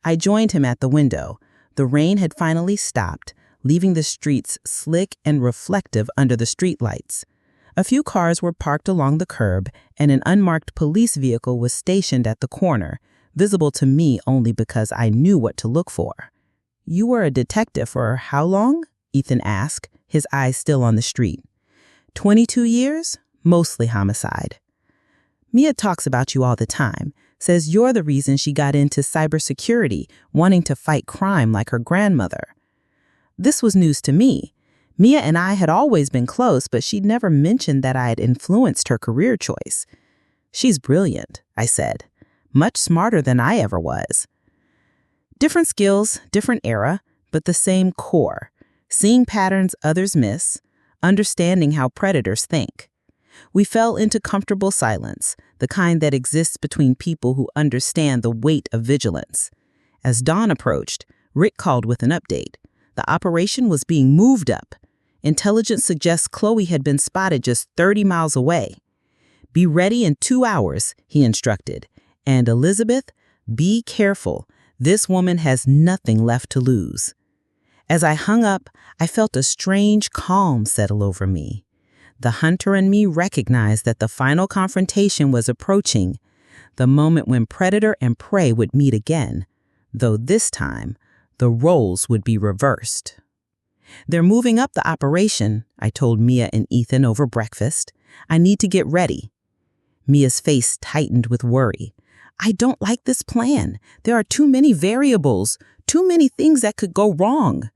I joined him at the window. The rain had finally stopped, leaving the streets slick and reflective under the streetlights. A few cars were parked along the curb, and an unmarked police vehicle was stationed at the corner, visible to me only because I knew what to look for. "You were a detective for how long?" Ethan asked, his eyes still on the street. 22 years, mostly homicide." "Mia talks about you all the time, says you're the reason she got into cybersecurity, wanting to fight crime like her grandmother." This was news to me. Mia and I had always been close, but she'd never mentioned that I had influenced her career choice. "She's brilliant," I said, "much smarter than I ever was." Different skills, different era, but the same core: seeing patterns others miss, understanding how predators think. We fell into comfortable silence, the kind that exists between people who understand the weight of vigilance. As dawn approached, Rick called with an update. The operation was being moved up. Intelligence suggests Chloe had been spotted just 30 miles away. "Be ready in 2 hours," he instructed. "And Elizabeth, be careful. This woman has nothing left to lose." As I hung up, I felt a strange calm settle over me. The hunter in me recognized that the final confrontation was approaching, the moment when predator and prey would meet again, though this time, the roles would be reversed. "They're moving up the operation," I told Mia and Ethan over breakfast. "I need to get ready." Mia's face tightened with worry. "I don't like this plan. There are too many variables, too many things that could go wrong."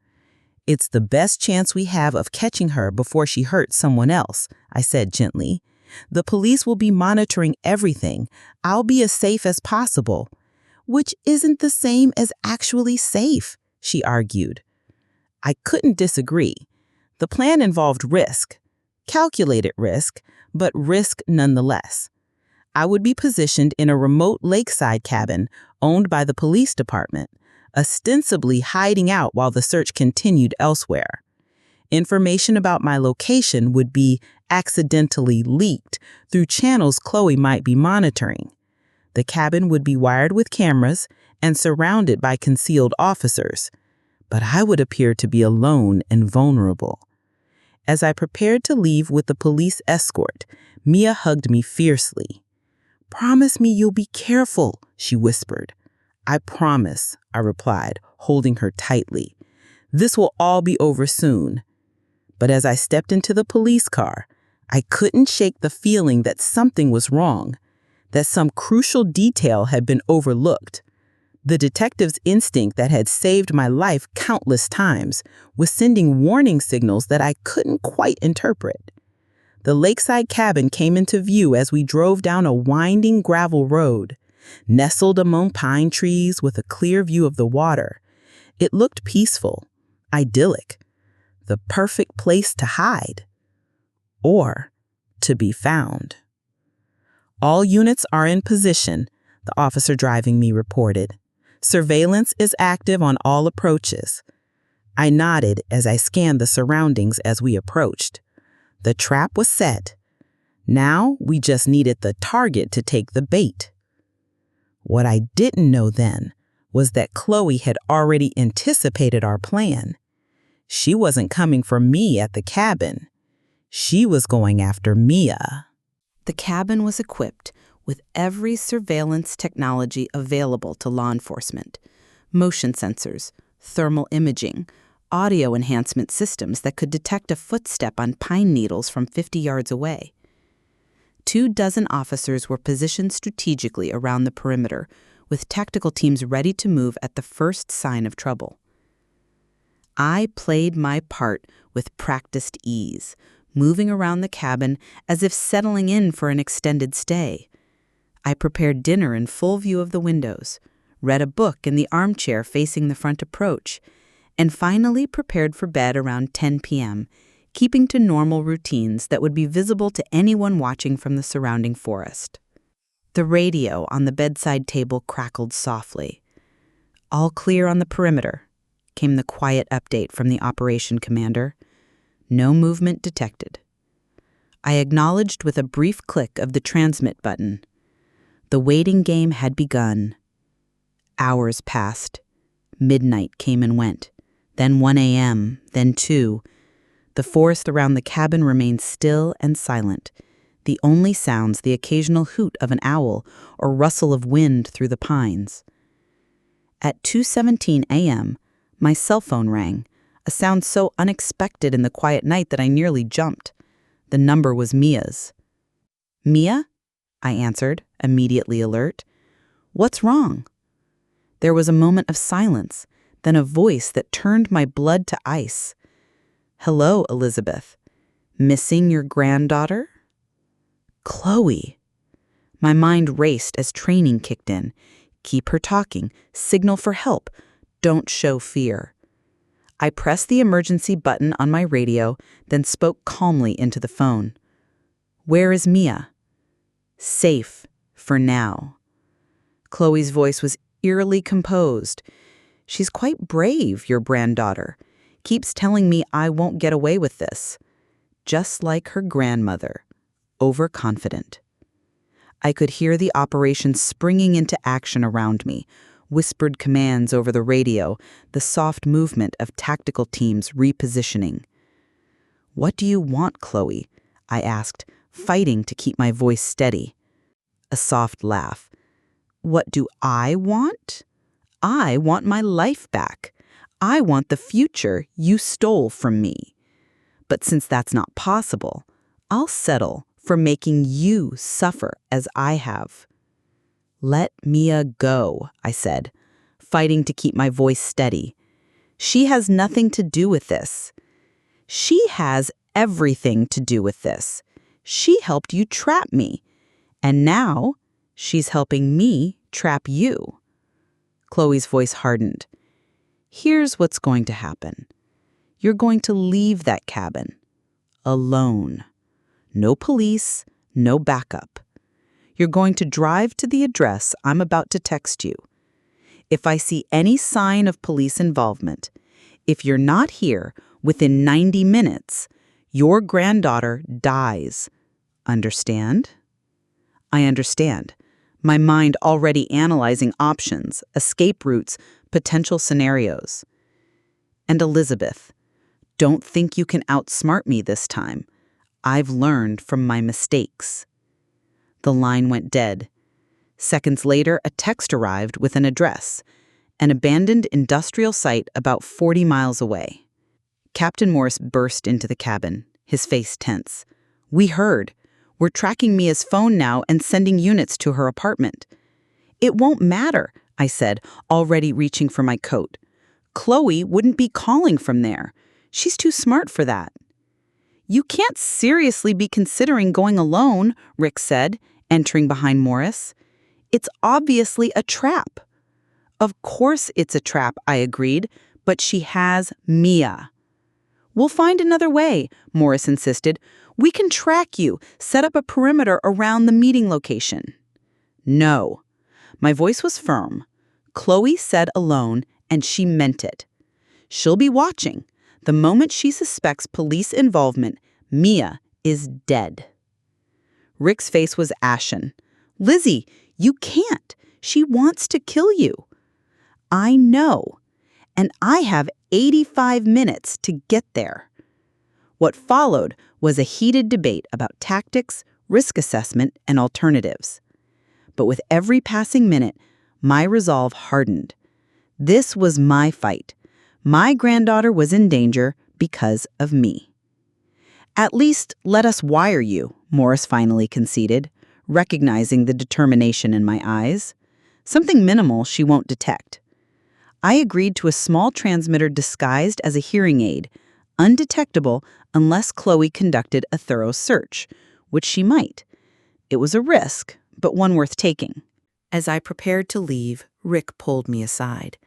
"It's the best chance we have of catching her before she hurts someone else," I said gently. "The police will be monitoring everything. I'll be as safe as possible." "Which isn't the same as actually safe," she argued. I couldn't disagree. The plan involved risk, calculated risk, but risk nonetheless. I would be positioned in a remote lakeside cabin owned by the police department, ostensibly hiding out while the search continued elsewhere. Information about my location would be accidentally leaked through channels Chloe might be monitoring. The cabin would be wired with cameras and surrounded by concealed officers, but I would appear to be alone and vulnerable. As I prepared to leave with the police escort, Mia hugged me fiercely. "Promise me you'll be careful," she whispered. "I promise," I replied, holding her tightly. "This will all be over soon." But as I stepped into the police car, I couldn't shake the feeling that something was wrong, that some crucial detail had been overlooked. The detective's instinct that had saved my life countless times was sending warning signals that I couldn't quite interpret. The lakeside cabin came into view as we drove down a winding gravel road. Nestled among pine trees with a clear view of the water, it looked peaceful, idyllic, the perfect place to hide or to be found. "All units are in position," the officer driving me reported. "Surveillance is active on all approaches." I nodded as I scanned the surroundings as we approached. The trap was set. Now we just needed the target to take the bait. What I didn't know then was that Chloe had already anticipated our plan. She wasn't coming for me at the cabin. She was going after Mia. The cabin was equipped with every surveillance technology available to law enforcement: motion sensors, thermal imaging, audio enhancement systems that could detect a footstep on pine needles from 50 yards away. 24 officers were positioned strategically around the perimeter, with tactical teams ready to move at the first sign of trouble. I played my part with practiced ease, moving around the cabin as if settling in for an extended stay. I prepared dinner in full view of the windows, read a book in the armchair facing the front approach, and finally prepared for bed around 10 p.m., keeping to normal routines that would be visible to anyone watching from the surrounding forest. The radio on the bedside table crackled softly. "All clear on the perimeter," came the quiet update from the operation commander. "No movement detected." I acknowledged with a brief click of the transmit button. The waiting game had begun. Hours passed. Midnight came and went. Then 1 a.m., then 2. The forest around the cabin remained still and silent. The only sounds the occasional hoot of an owl or rustle of wind through the pines. At 2:17 a.m., my cell phone rang, a sound so unexpected in the quiet night that I nearly jumped. The number was Mia's. "Mia?" I answered, immediately alert. "What's wrong?" There was a moment of silence, then a voice that turned my blood to ice. "Hello, Elizabeth. Missing your granddaughter?" Chloe. My mind raced as training kicked in. Keep her talking. Signal for help. Don't show fear. I pressed the emergency button on my radio, then spoke calmly into the phone. "Where is Mia?" "Safe, for now." Chloe's voice was eerily composed. "She's quite brave, your granddaughter. Keeps telling me I won't get away with this. Just like her grandmother. Overconfident." I could hear the operation springing into action around me, whispered commands over the radio, the soft movement of tactical teams repositioning. "What do you want, Chloe?" I asked, fighting to keep my voice steady. A soft laugh. "What do I want? I want my life back. I want the future you stole from me. But since that's not possible, I'll settle for making you suffer as I have." "Let Mia go," I said, fighting to keep my voice steady. "She has nothing to do with this." "She has everything to do with this. She helped you trap me. And now she's helping me trap you." Chloe's voice hardened. "Here's what's going to happen. You're going to leave that cabin. Alone. No police, no backup. You're going to drive to the address I'm about to text you. If I see any sign of police involvement, if you're not here within 90 minutes, your granddaughter dies. Understand?" I understand, my mind already analyzing options, escape routes, potential scenarios. "And Elizabeth, don't think you can outsmart me this time. I've learned from my mistakes." The line went dead. Seconds later, a text arrived with an address, an abandoned industrial site about 40 miles away. Captain Morris burst into the cabin, his face tense. "We heard. We're tracking Mia's phone now and sending units to her apartment." "It won't matter," I said, already reaching for my coat. "Chloe wouldn't be calling from there. She's too smart for that." "You can't seriously be considering going alone," Rick said, entering behind Morris. "It's obviously a trap." "Of course it's a trap," I agreed, "but she has Mia." "We'll find another way," Morris insisted. "We can track you, set up a perimeter around the meeting location." "No." My voice was firm. Chloe said alone, and she meant it. She'll be watching. The moment she suspects police involvement, Mia is dead. Rick's face was ashen. "Lizzie, you can't. She wants to kill you." "I know. And I have 85 minutes to get there." What followed was a heated debate about tactics, risk assessment, and alternatives. But with every passing minute, my resolve hardened. This was my fight. My granddaughter was in danger because of me. "At least let us wire you," Morris finally conceded, recognizing the determination in my eyes. "Something minimal she won't detect." I agreed to a small transmitter disguised as a hearing aid, undetectable unless Chloe conducted a thorough search, which she might. It was a risk, but one worth taking. As I prepared to leave, Rick pulled me aside.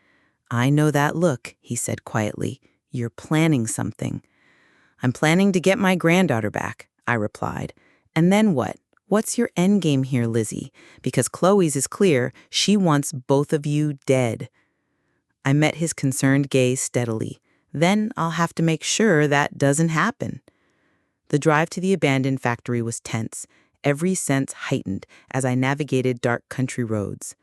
"I know that look," he said quietly. "You're planning something." "I'm planning to get my granddaughter back," I replied. "And then what? What's your endgame here, Lizzie? Because Chloe's is clear. She wants both of you dead." I met his concerned gaze steadily. "Then I'll have to make sure that doesn't happen." The drive to the abandoned factory was tense, every sense heightened as I navigated dark country roads.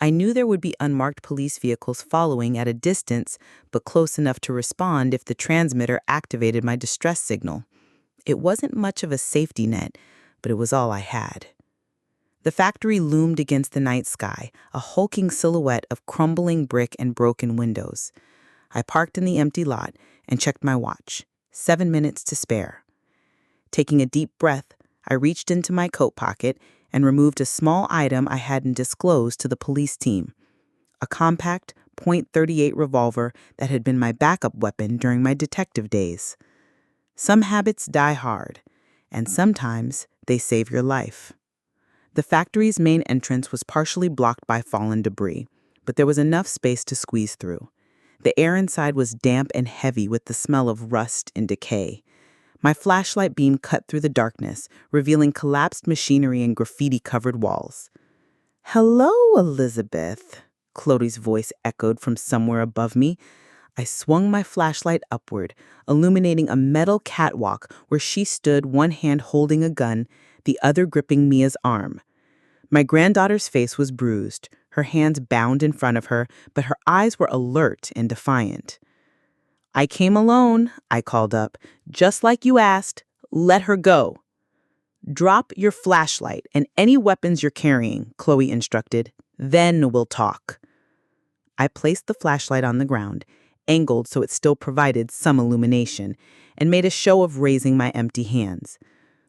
I knew there would be unmarked police vehicles following at a distance, but close enough to respond if the transmitter activated my distress signal. It wasn't much of a safety net, but it was all I had. The factory loomed against the night sky, a hulking silhouette of crumbling brick and broken windows. I parked in the empty lot and checked my watch. 7 minutes to spare. Taking a deep breath, I reached into my coat pocket and removed a small item I hadn't disclosed to the police team. A compact .38 revolver that had been my backup weapon during my detective days. Some habits die hard, and sometimes they save your life. The factory's main entrance was partially blocked by fallen debris, but there was enough space to squeeze through. The air inside was damp and heavy with the smell of rust and decay. My flashlight beam cut through the darkness, revealing collapsed machinery and graffiti-covered walls. "Hello, Elizabeth," Chloe's voice echoed from somewhere above me. I swung my flashlight upward, illuminating a metal catwalk where she stood, one hand holding a gun, the other gripping Mia's arm. My granddaughter's face was bruised, her hands bound in front of her, but her eyes were alert and defiant. "I came alone," I called up. "Just like you asked. Let her go." "Drop your flashlight and any weapons you're carrying," Chloe instructed. "Then we'll talk." I placed the flashlight on the ground, angled so it still provided some illumination, and made a show of raising my empty hands.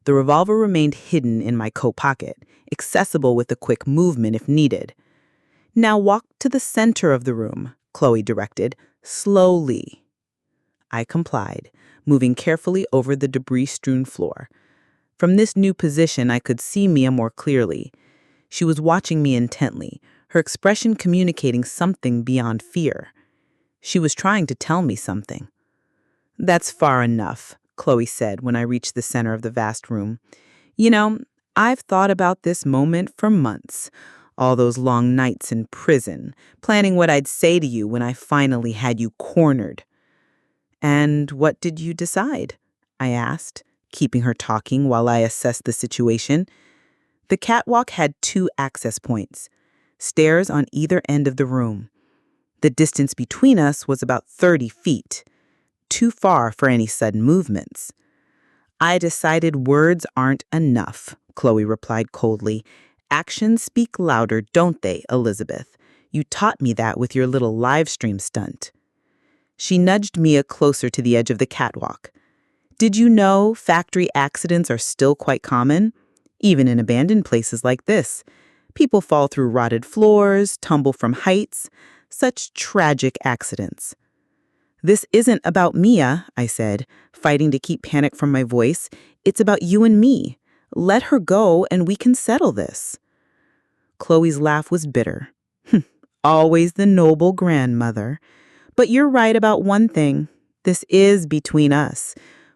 The revolver remained hidden in my coat pocket, accessible with a quick movement if needed. "Now walk to the center of the room," Chloe directed, "slowly." I complied, moving carefully over the debris-strewn floor. From this new position, I could see Mia more clearly. She was watching me intently, her expression communicating something beyond fear. She was trying to tell me something. "That's far enough," Chloe said when I reached the center of the vast room. "You know, I've thought about this moment for months. All those long nights in prison, planning what I'd say to you when I finally had you cornered." "And what did you decide?" I asked, keeping her talking while I assessed the situation. The catwalk had 2 access points, stairs on either end of the room. The distance between us was about 30 feet, too far for any sudden movements. "I decided words aren't enough," Chloe replied coldly. "Actions speak louder, don't they, Elizabeth? You taught me that with your little Livestream stunt." She nudged Mia closer to the edge of the catwalk. "Did you know factory accidents are still quite common? Even in abandoned places like this. People fall through rotted floors, tumble from heights. Such tragic accidents." "This isn't about Mia," I said, fighting to keep panic from my voice. "It's about you and me. Let her go and we can settle this." Chloe's laugh was bitter. "Always the noble grandmother. But you're right about one thing. This is between us,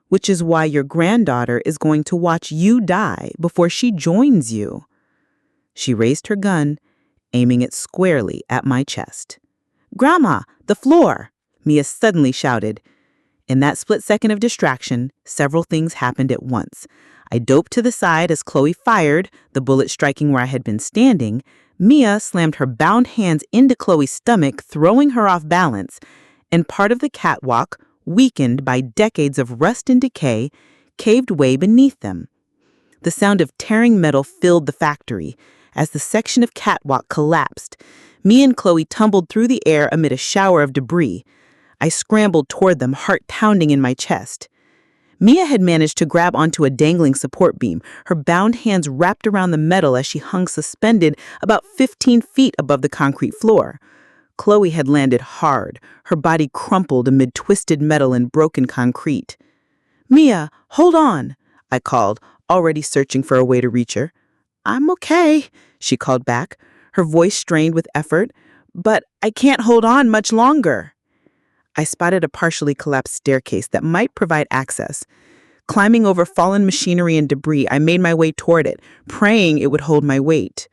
which is why your granddaughter is going to watch you die before she joins you." She raised her gun, aiming it squarely at my chest. "Grandma, the floor!" Mia suddenly shouted. In that split second of distraction, several things happened at once. I doped to the side as Chloe fired, the bullet striking where I had been standing. Mia slammed her bound hands into Chloe's stomach, throwing her off balance, and part of the catwalk, weakened by decades of rust and decay, caved way beneath them. The sound of tearing metal filled the factory. As the section of catwalk collapsed, Mia and Chloe tumbled through the air amid a shower of debris. I scrambled toward them, heart pounding in my chest. Mia had managed to grab onto a dangling support beam, her bound hands wrapped around the metal as she hung suspended about 15 feet above the concrete floor. Chloe had landed hard, her body crumpled amid twisted metal and broken concrete. "Mia, hold on," I called, already searching for a way to reach her. "I'm okay," she called back, her voice strained with effort. But I can't hold on much longer. I spotted a partially collapsed staircase that might provide access. Climbing over fallen machinery and debris, I made my way toward it, praying it would hold my weight.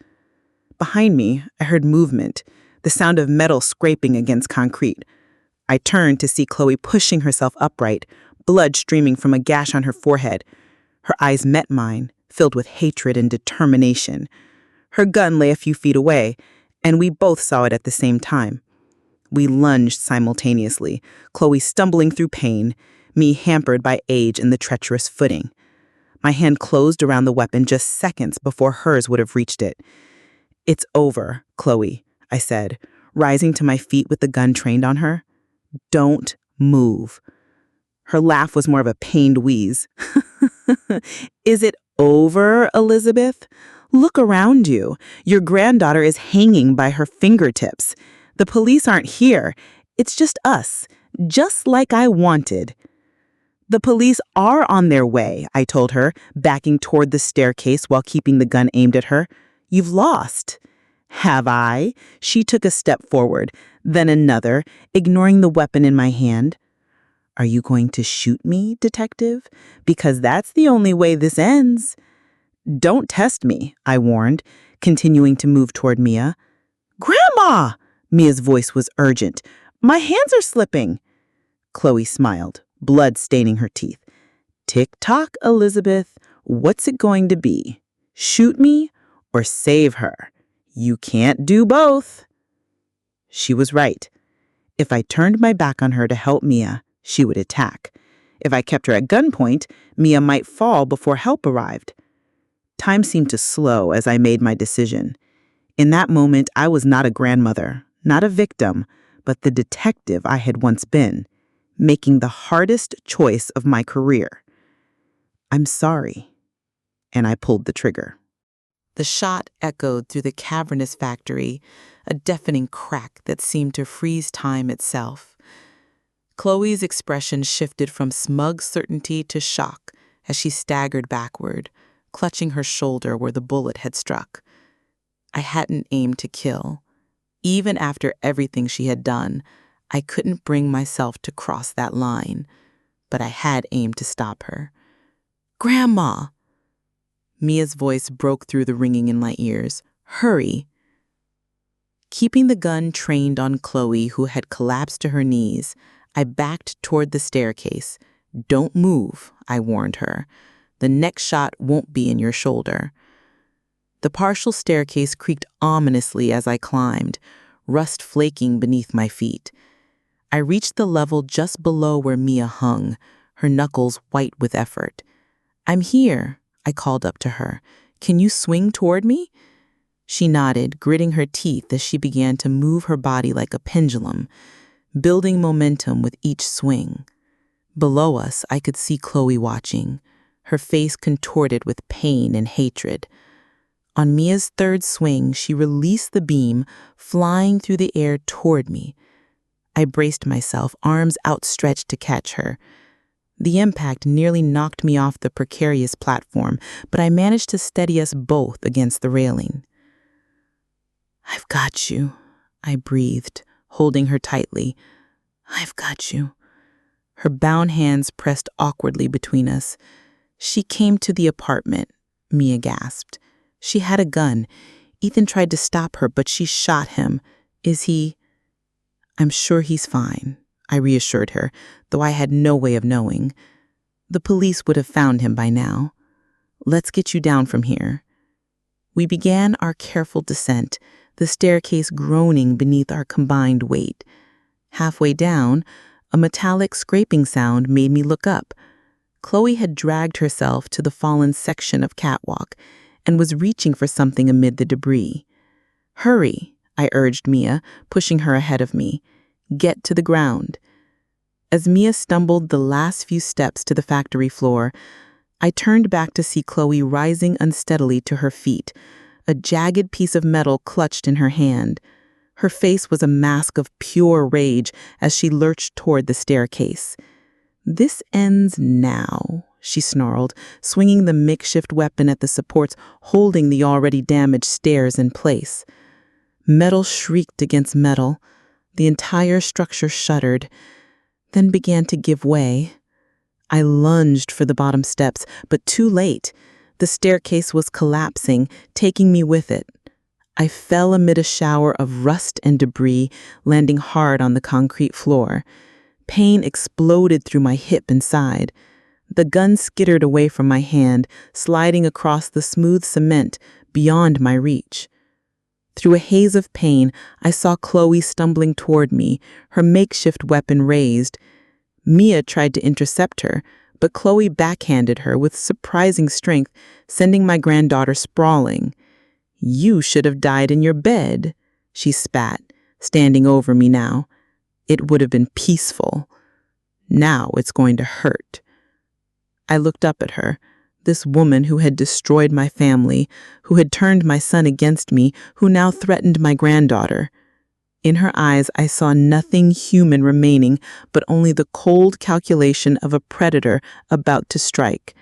Behind me, I heard movement, the sound of metal scraping against concrete. I turned to see Chloe pushing herself upright, blood streaming from a gash on her forehead. Her eyes met mine, filled with hatred and determination. Her gun lay a few feet away, and we both saw it at the same time. We lunged simultaneously, Chloe stumbling through pain, me hampered by age and the treacherous footing. My hand closed around the weapon just seconds before hers would have reached it. "It's over, Chloe," I said, rising to my feet with the gun trained on her. "Don't move." Her laugh was more of a pained wheeze. "Is it over, Elizabeth? Look around you. Your granddaughter is hanging by her fingertips. The police aren't here. It's just us, just like I wanted." "The police are on their way," I told her, backing toward the staircase while keeping the gun aimed at her. "You've lost." "Have I?" She took a step forward, then another, ignoring the weapon in my hand. "Are you going to shoot me, detective? Because that's the only way this ends." "Don't test me," I warned, continuing to move toward Mia. "Grandma!" Mia's voice was urgent. "My hands are slipping." Chloe smiled, blood staining her teeth. "Tick-tock, Elizabeth. What's it going to be? Shoot me or save her? You can't do both." She was right. If I turned my back on her to help Mia, she would attack. If I kept her at gunpoint, Mia might fall before help arrived. Time seemed to slow as I made my decision. In that moment, I was not a grandmother, not a victim, but the detective I had once been, making the hardest choice of my career. "I'm sorry." And I pulled the trigger. The shot echoed through the cavernous factory, a deafening crack that seemed to freeze time itself. Chloe's expression shifted from smug certainty to shock as she staggered backward, clutching her shoulder where the bullet had struck. I hadn't aimed to kill. Even after everything she had done, I couldn't bring myself to cross that line, but I had aimed to stop her. "Grandma!" Mia's voice broke through the ringing in my ears. "Hurry!" Keeping the gun trained on Chloe, who had collapsed to her knees, I backed toward the staircase. "Don't move," I warned her. "The next shot won't be in your shoulder." The partial staircase creaked ominously as I climbed, rust flaking beneath my feet. I reached the level just below where Mia hung, her knuckles white with effort. "I'm here," I called up to her. "Can you swing toward me?" She nodded, gritting her teeth as she began to move her body like a pendulum, building momentum with each swing. Below us, I could see Chloe watching, her face contorted with pain and hatred. On Mia's third swing, she released the beam, flying through the air toward me. I braced myself, arms outstretched to catch her. The impact nearly knocked me off the precarious platform, but I managed to steady us both against the railing. "I've got you," I breathed, holding her tightly. "I've got you." Her bound hands pressed awkwardly between us. "She came to the apartment," Mia gasped. "She had a gun. Ethan tried to stop her, but she shot him. Is he—" "I'm sure he's fine," I reassured her, though I had no way of knowing. "The police would have found him by now. Let's get you down from here." We began our careful descent, the staircase groaning beneath our combined weight. Halfway down, a metallic scraping sound made me look up. Chloe had dragged herself to the fallen section of catwalk and was reaching for something amid the debris. "Hurry," I urged Mia, pushing her ahead of me. "Get to the ground." As Mia stumbled the last few steps to the factory floor, I turned back to see Chloe rising unsteadily to her feet, a jagged piece of metal clutched in her hand. Her face was a mask of pure rage as she lurched toward the staircase. "This ends now," she snarled, swinging the makeshift weapon at the supports holding the already damaged stairs in place. Metal shrieked against metal. The entire structure shuddered, then began to give way. I lunged for the bottom steps, but too late. The staircase was collapsing, taking me with it. I fell amid a shower of rust and debris, landing hard on the concrete floor. Pain exploded through my hip and side. The gun skittered away from my hand, sliding across the smooth cement beyond my reach. Through a haze of pain, I saw Chloe stumbling toward me, her makeshift weapon raised. Mia tried to intercept her, but Chloe backhanded her with surprising strength, sending my granddaughter sprawling. "You should have died in your bed," she spat, standing over me now. "It would have been peaceful. Now it's going to hurt." I looked up at her, this woman who had destroyed my family, who had turned my son against me, who now threatened my granddaughter. In her eyes, I saw nothing human remaining, but only the cold calculation of a predator about to strike.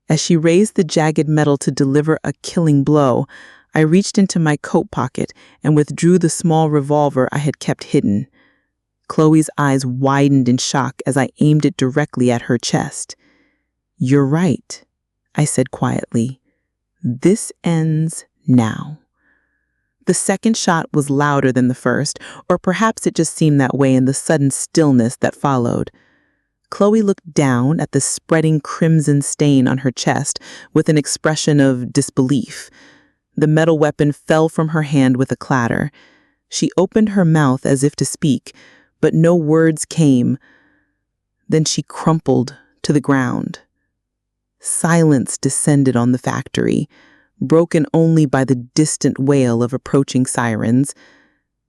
As she raised the jagged metal to deliver a killing blow, I reached into my coat pocket and withdrew the small revolver I had kept hidden. Chloe's eyes widened in shock as I aimed it directly at her chest. "You're right," I said quietly. "This ends now." The second shot was louder than the first, or perhaps it just seemed that way in the sudden stillness that followed. Chloe looked down at the spreading crimson stain on her chest with an expression of disbelief. The metal weapon fell from her hand with a clatter. She opened her mouth as if to speak, but no words came. Then she crumpled to the ground. Silence descended on the factory, broken only by the distant wail of approaching sirens.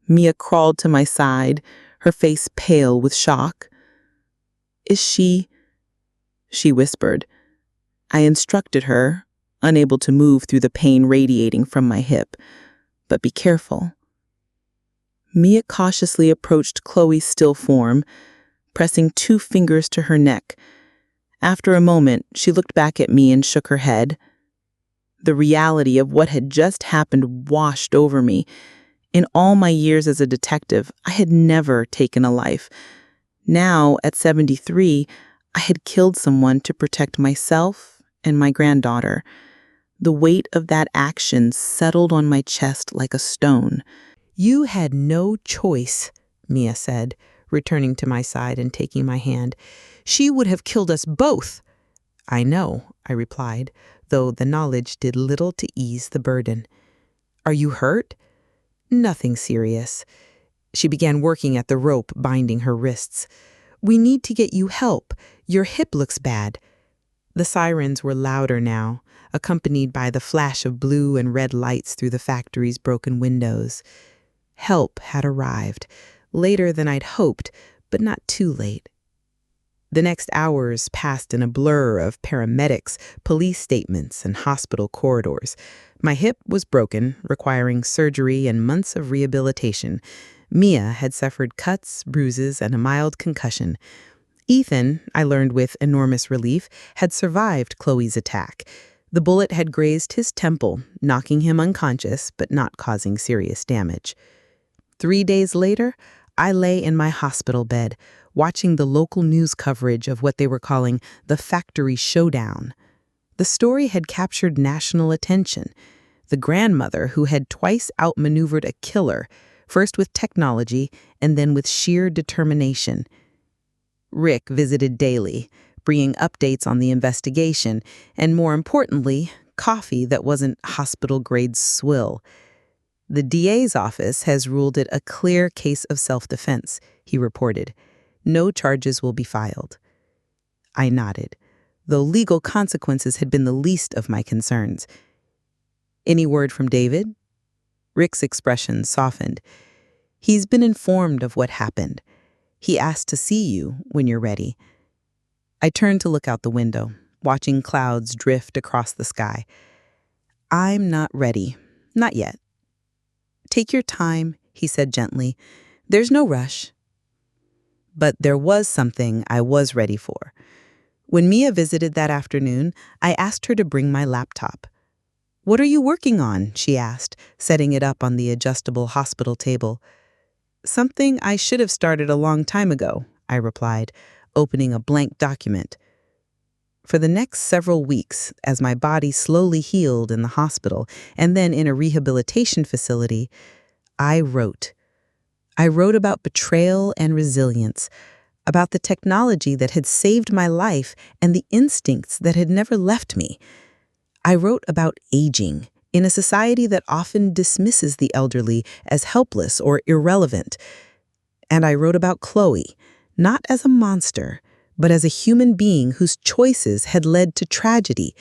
Mia crawled to my side, her face pale with shock. "Is she?" she whispered. I instructed her, unable to move through the pain radiating from my hip. "But be careful." Mia cautiously approached Chloe's still form, pressing 2 fingers to her neck. After a moment, she looked back at me and shook her head. The reality of what had just happened washed over me. In all my years as a detective, I had never taken a life. Now, at 73, I had killed someone to protect myself and my granddaughter. The weight of that action settled on my chest like a stone. "You had no choice," Mia said, returning to my side and taking my hand. "She would have killed us both." "I know," I replied, though the knowledge did little to ease the burden. "Are you hurt?" "Nothing serious." She began working at the rope binding her wrists. "We need to get you help. Your hip looks bad." The sirens were louder now, accompanied by the flash of blue and red lights through the factory's broken windows. Help had arrived, later than I'd hoped, but not too late. The next hours passed in a blur of paramedics, police statements, and hospital corridors. My hip was broken, requiring surgery and months of rehabilitation. Mia had suffered cuts, bruises, and a mild concussion. Ethan, I learned with enormous relief, had survived Chloe's attack. The bullet had grazed his temple, knocking him unconscious, but not causing serious damage. 3 days later, I lay in my hospital bed, watching the local news coverage of what they were calling the factory showdown. The story had captured national attention. The grandmother who had twice outmaneuvered a killer, first with technology and then with sheer determination. Rick visited daily, bringing updates on the investigation, and more importantly, coffee that wasn't hospital-grade swill. "The DA's office has ruled it a clear case of self-defense," he reported. "No charges will be filed." I nodded, though legal consequences had been the least of my concerns. "Any word from David?" Rick's expression softened. "He's been informed of what happened. He asked to see you when you're ready." I turned to look out the window, watching clouds drift across the sky. "I'm not ready. Not yet." "Take your time," he said gently. "There's no rush." But there was something I was ready for. When Mia visited that afternoon, I asked her to bring my laptop. "What are you working on?" she asked, setting it up on the adjustable hospital table. "Something I should have started a long time ago," I replied, opening a blank document. For the next several weeks, as my body slowly healed in the hospital and then in a rehabilitation facility, I wrote. I wrote about betrayal and resilience, about the technology that had saved my life and the instincts that had never left me. I wrote about aging in a society that often dismisses the elderly as helpless or irrelevant. And I wrote about Chloe, not as a monster, but as a human being whose choices had led to tragedy.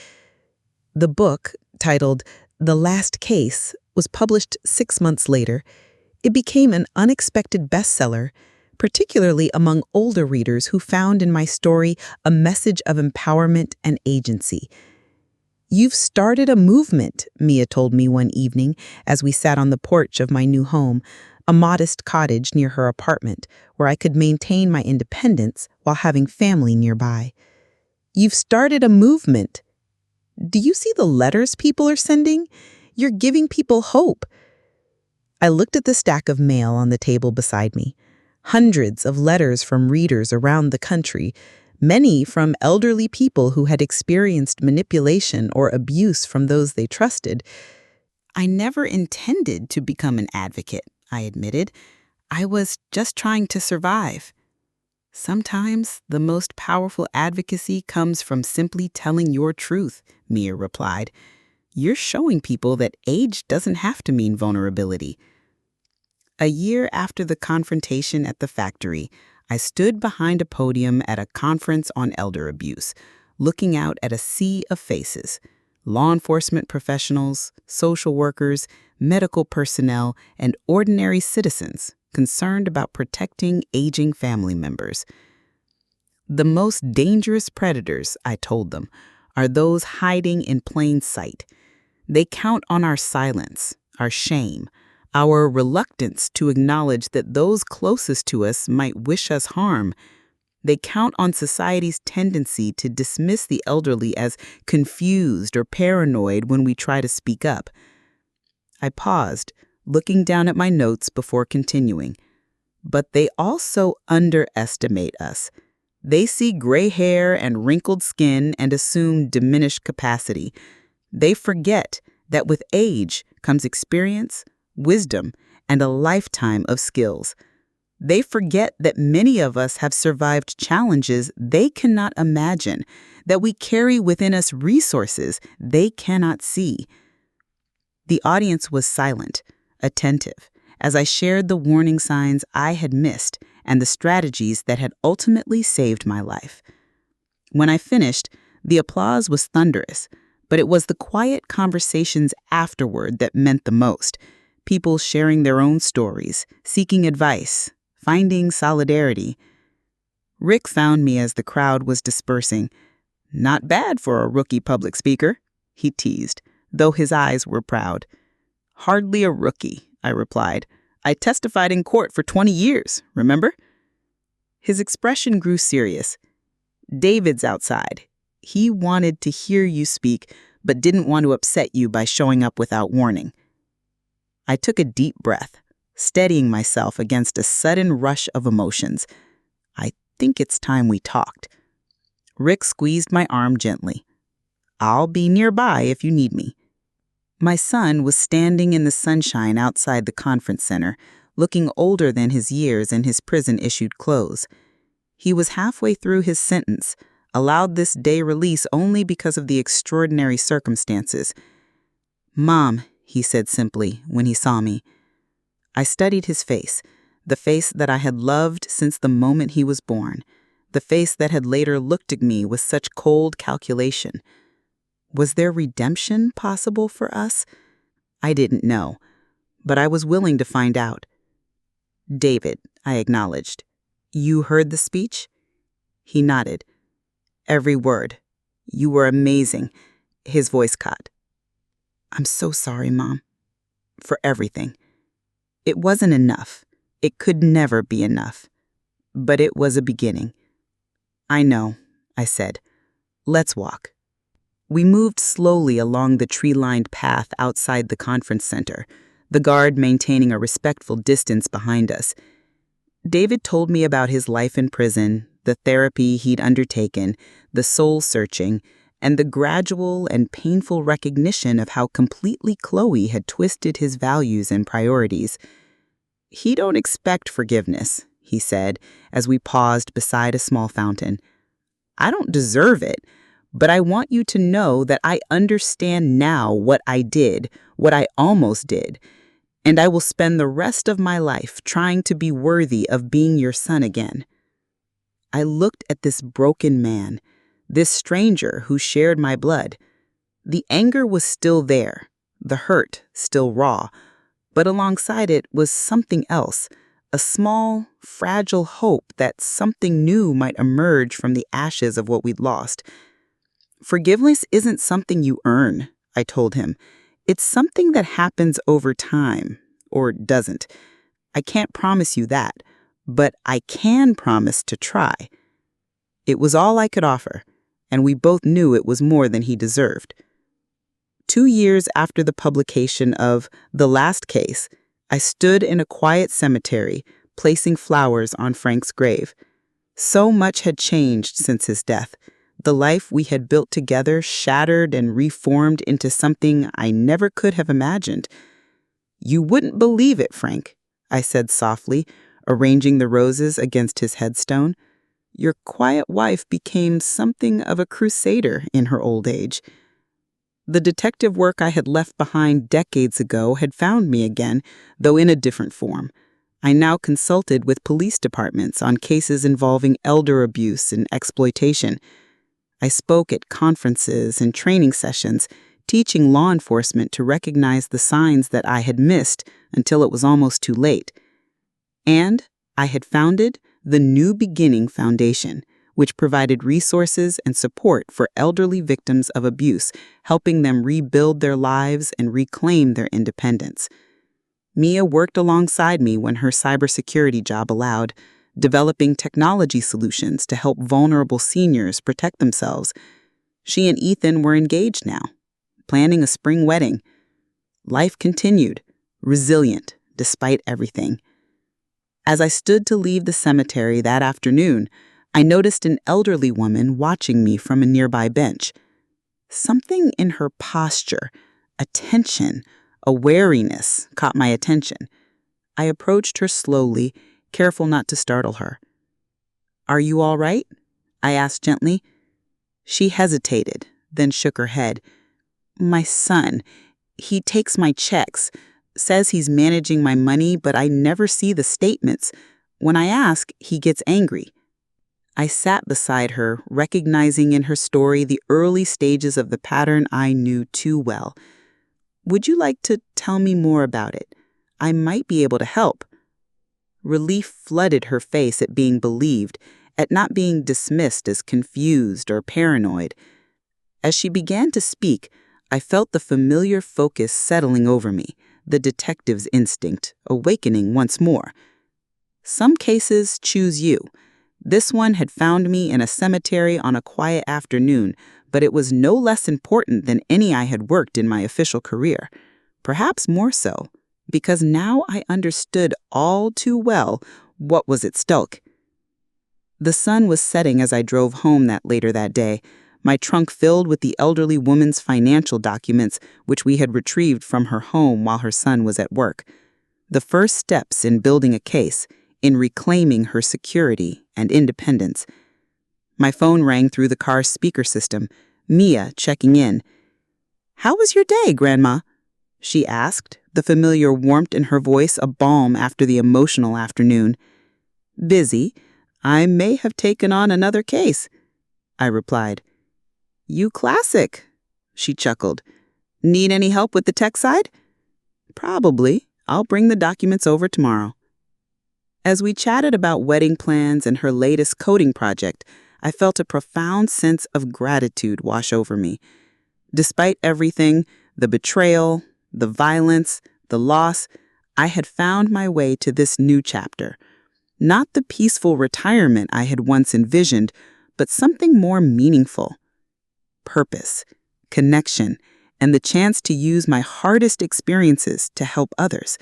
The book, titled The Last Case, was published 6 months later. It became an unexpected bestseller, particularly among older readers who found in my story a message of empowerment and agency. "You've started a movement," Mia told me one evening as we sat on the porch of my new home, a modest cottage near her apartment where I could maintain my independence while having family nearby. "You've started a movement. Do you see the letters people are sending? You're giving people hope." I looked at the stack of mail on the table beside me. Hundreds of letters from readers around the country, many from elderly people who had experienced manipulation or abuse from those they trusted. "I never intended to become an advocate," I admitted. "I was just trying to survive." "Sometimes the most powerful advocacy comes from simply telling your truth," Mia replied. "You're showing people that age doesn't have to mean vulnerability." A year after the confrontation at the factory, I stood behind a podium at a conference on elder abuse, looking out at a sea of faces: law enforcement professionals, social workers, medical personnel, and ordinary citizens concerned about protecting aging family members. "The most dangerous predators," I told them, "are those hiding in plain sight. They count on our silence, our shame, our reluctance to acknowledge that those closest to us might wish us harm. They count on society's tendency to dismiss the elderly as confused or paranoid when we try to speak up." I paused, looking down at my notes before continuing. "But they also underestimate us. They see gray hair and wrinkled skin and assume diminished capacity. They forget that with age comes experience, wisdom, and a lifetime of skills. They forget that many of us have survived challenges they cannot imagine, that we carry within us resources they cannot see." The audience was silent, attentive, as I shared the warning signs I had missed and the strategies that had ultimately saved my life. When I finished, the applause was thunderous, but it was the quiet conversations afterward that meant the most. People sharing their own stories, seeking advice, finding solidarity. Rick found me as the crowd was dispersing. "Not bad for a rookie public speaker," he teased, though his eyes were proud. "Hardly a rookie," I replied. "I testified in court for 20 years, remember?" His expression grew serious. "David's outside. He wanted to hear you speak, but didn't want to upset you by showing up without warning." I took a deep breath, steadying myself against a sudden rush of emotions. "I think it's time we talked." Rick squeezed my arm gently. "I'll be nearby if you need me." My son was standing in the sunshine outside the conference center, looking older than his years in his prison-issued clothes. He was halfway through his sentence, allowed this day release only because of the extraordinary circumstances. "Mom," he said simply when he saw me. I studied his face, the face that I had loved since the moment he was born, the face that had later looked at me with such cold calculation. Was there redemption possible for us? I didn't know, but I was willing to find out. "David," I acknowledged. "You heard the speech?" He nodded. "Every word. You were amazing." His voice caught. "I'm so sorry, Mom, for everything. It wasn't enough. It could never be enough. But it was a beginning." "I know," I said. "Let's walk." We moved slowly along the tree-lined path outside the conference center, the guard maintaining a respectful distance behind us. David told me about his life in prison, the therapy he'd undertaken, the soul-searching, and the gradual and painful recognition of how completely Chloe had twisted his values and priorities. "He don't expect forgiveness," he said, as we paused beside a small fountain. "I don't deserve it, but I want you to know that I understand now what I did, what I almost did, and I will spend the rest of my life trying to be worthy of being your son again." I looked at this broken man, this stranger who shared my blood. The anger was still there, the hurt still raw, but alongside it was something else, a small, fragile hope that something new might emerge from the ashes of what we'd lost. "Forgiveness isn't something you earn," I told him. "It's something that happens over time, or doesn't. I can't promise you that, but I can promise to try." It was all I could offer, and we both knew it was more than he deserved. 2 years after the publication of The Last Case, I stood in a quiet cemetery, placing flowers on Frank's grave. So much had changed since his death. The life we had built together shattered and reformed into something I never could have imagined. "You wouldn't believe it, Frank," I said softly, arranging the roses against his headstone. "Your quiet wife became something of a crusader in her old age." The detective work I had left behind decades ago had found me again, though in a different form. I now consulted with police departments on cases involving elder abuse and exploitation. I spoke at conferences and training sessions, teaching law enforcement to recognize the signs that I had missed until it was almost too late. And I had founded the New Beginning Foundation, which provided resources and support for elderly victims of abuse, helping them rebuild their lives and reclaim their independence. Mia worked alongside me when her cybersecurity job allowed, developing technology solutions to help vulnerable seniors protect themselves. She and Ethan were engaged now, planning a spring wedding. Life continued, resilient despite everything. As I stood to leave the cemetery that afternoon, I noticed an elderly woman watching me from a nearby bench. Something in her posture, a tension, a wariness, caught my attention. I approached her slowly, careful not to startle her. "Are you all right?" I asked gently. She hesitated, then shook her head. "My son, he takes my checks, says he's managing my money, but I never see the statements. When I ask, he gets angry." I sat beside her, recognizing in her story the early stages of the pattern I knew too well. "Would you like to tell me more about it? I might be able to help." Relief flooded her face at being believed, at not being dismissed as confused or paranoid. As she began to speak, I felt the familiar focus settling over me, the detective's instinct awakening once more. Some cases choose you. This one had found me in a cemetery on a quiet afternoon, but it was no less important than any I had worked in my official career. Perhaps more so, because now I understood all too well what was at stake. The sun was setting as I drove home later that day, my trunk filled with the elderly woman's financial documents, which we had retrieved from her home while her son was at work. The first steps in building a case, in reclaiming her security and independence. My phone rang through the car's speaker system, Mia checking in. "How was your day, Grandma?" she asked, the familiar warmth in her voice a balm after the emotional afternoon. "Busy. I may have taken on another case," I replied. "You classic," she chuckled. "Need any help with the tech side?" "Probably. I'll bring the documents over tomorrow." As we chatted about wedding plans and her latest coding project, I felt a profound sense of gratitude wash over me. Despite everything, the betrayal, the violence, the loss, I had found my way to this new chapter. Not the peaceful retirement I had once envisioned, but something more meaningful. Purpose, connection, and the chance to use my hardest experiences to help others.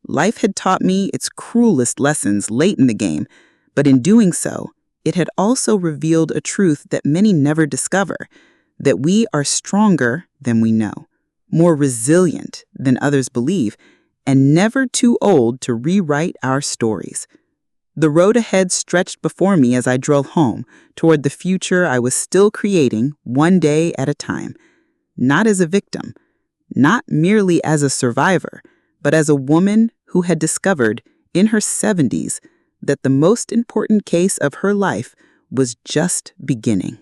Life had taught me its cruelest lessons late in the game, but in doing so, it had also revealed a truth that many never discover, that we are stronger than we know, more resilient than others believe, and never too old to rewrite our stories. The road ahead stretched before me as I drove home toward the future I was still creating one day at a time, not as a victim, not merely as a survivor, but as a woman who had discovered in her 70s that the most important case of her life was just beginning.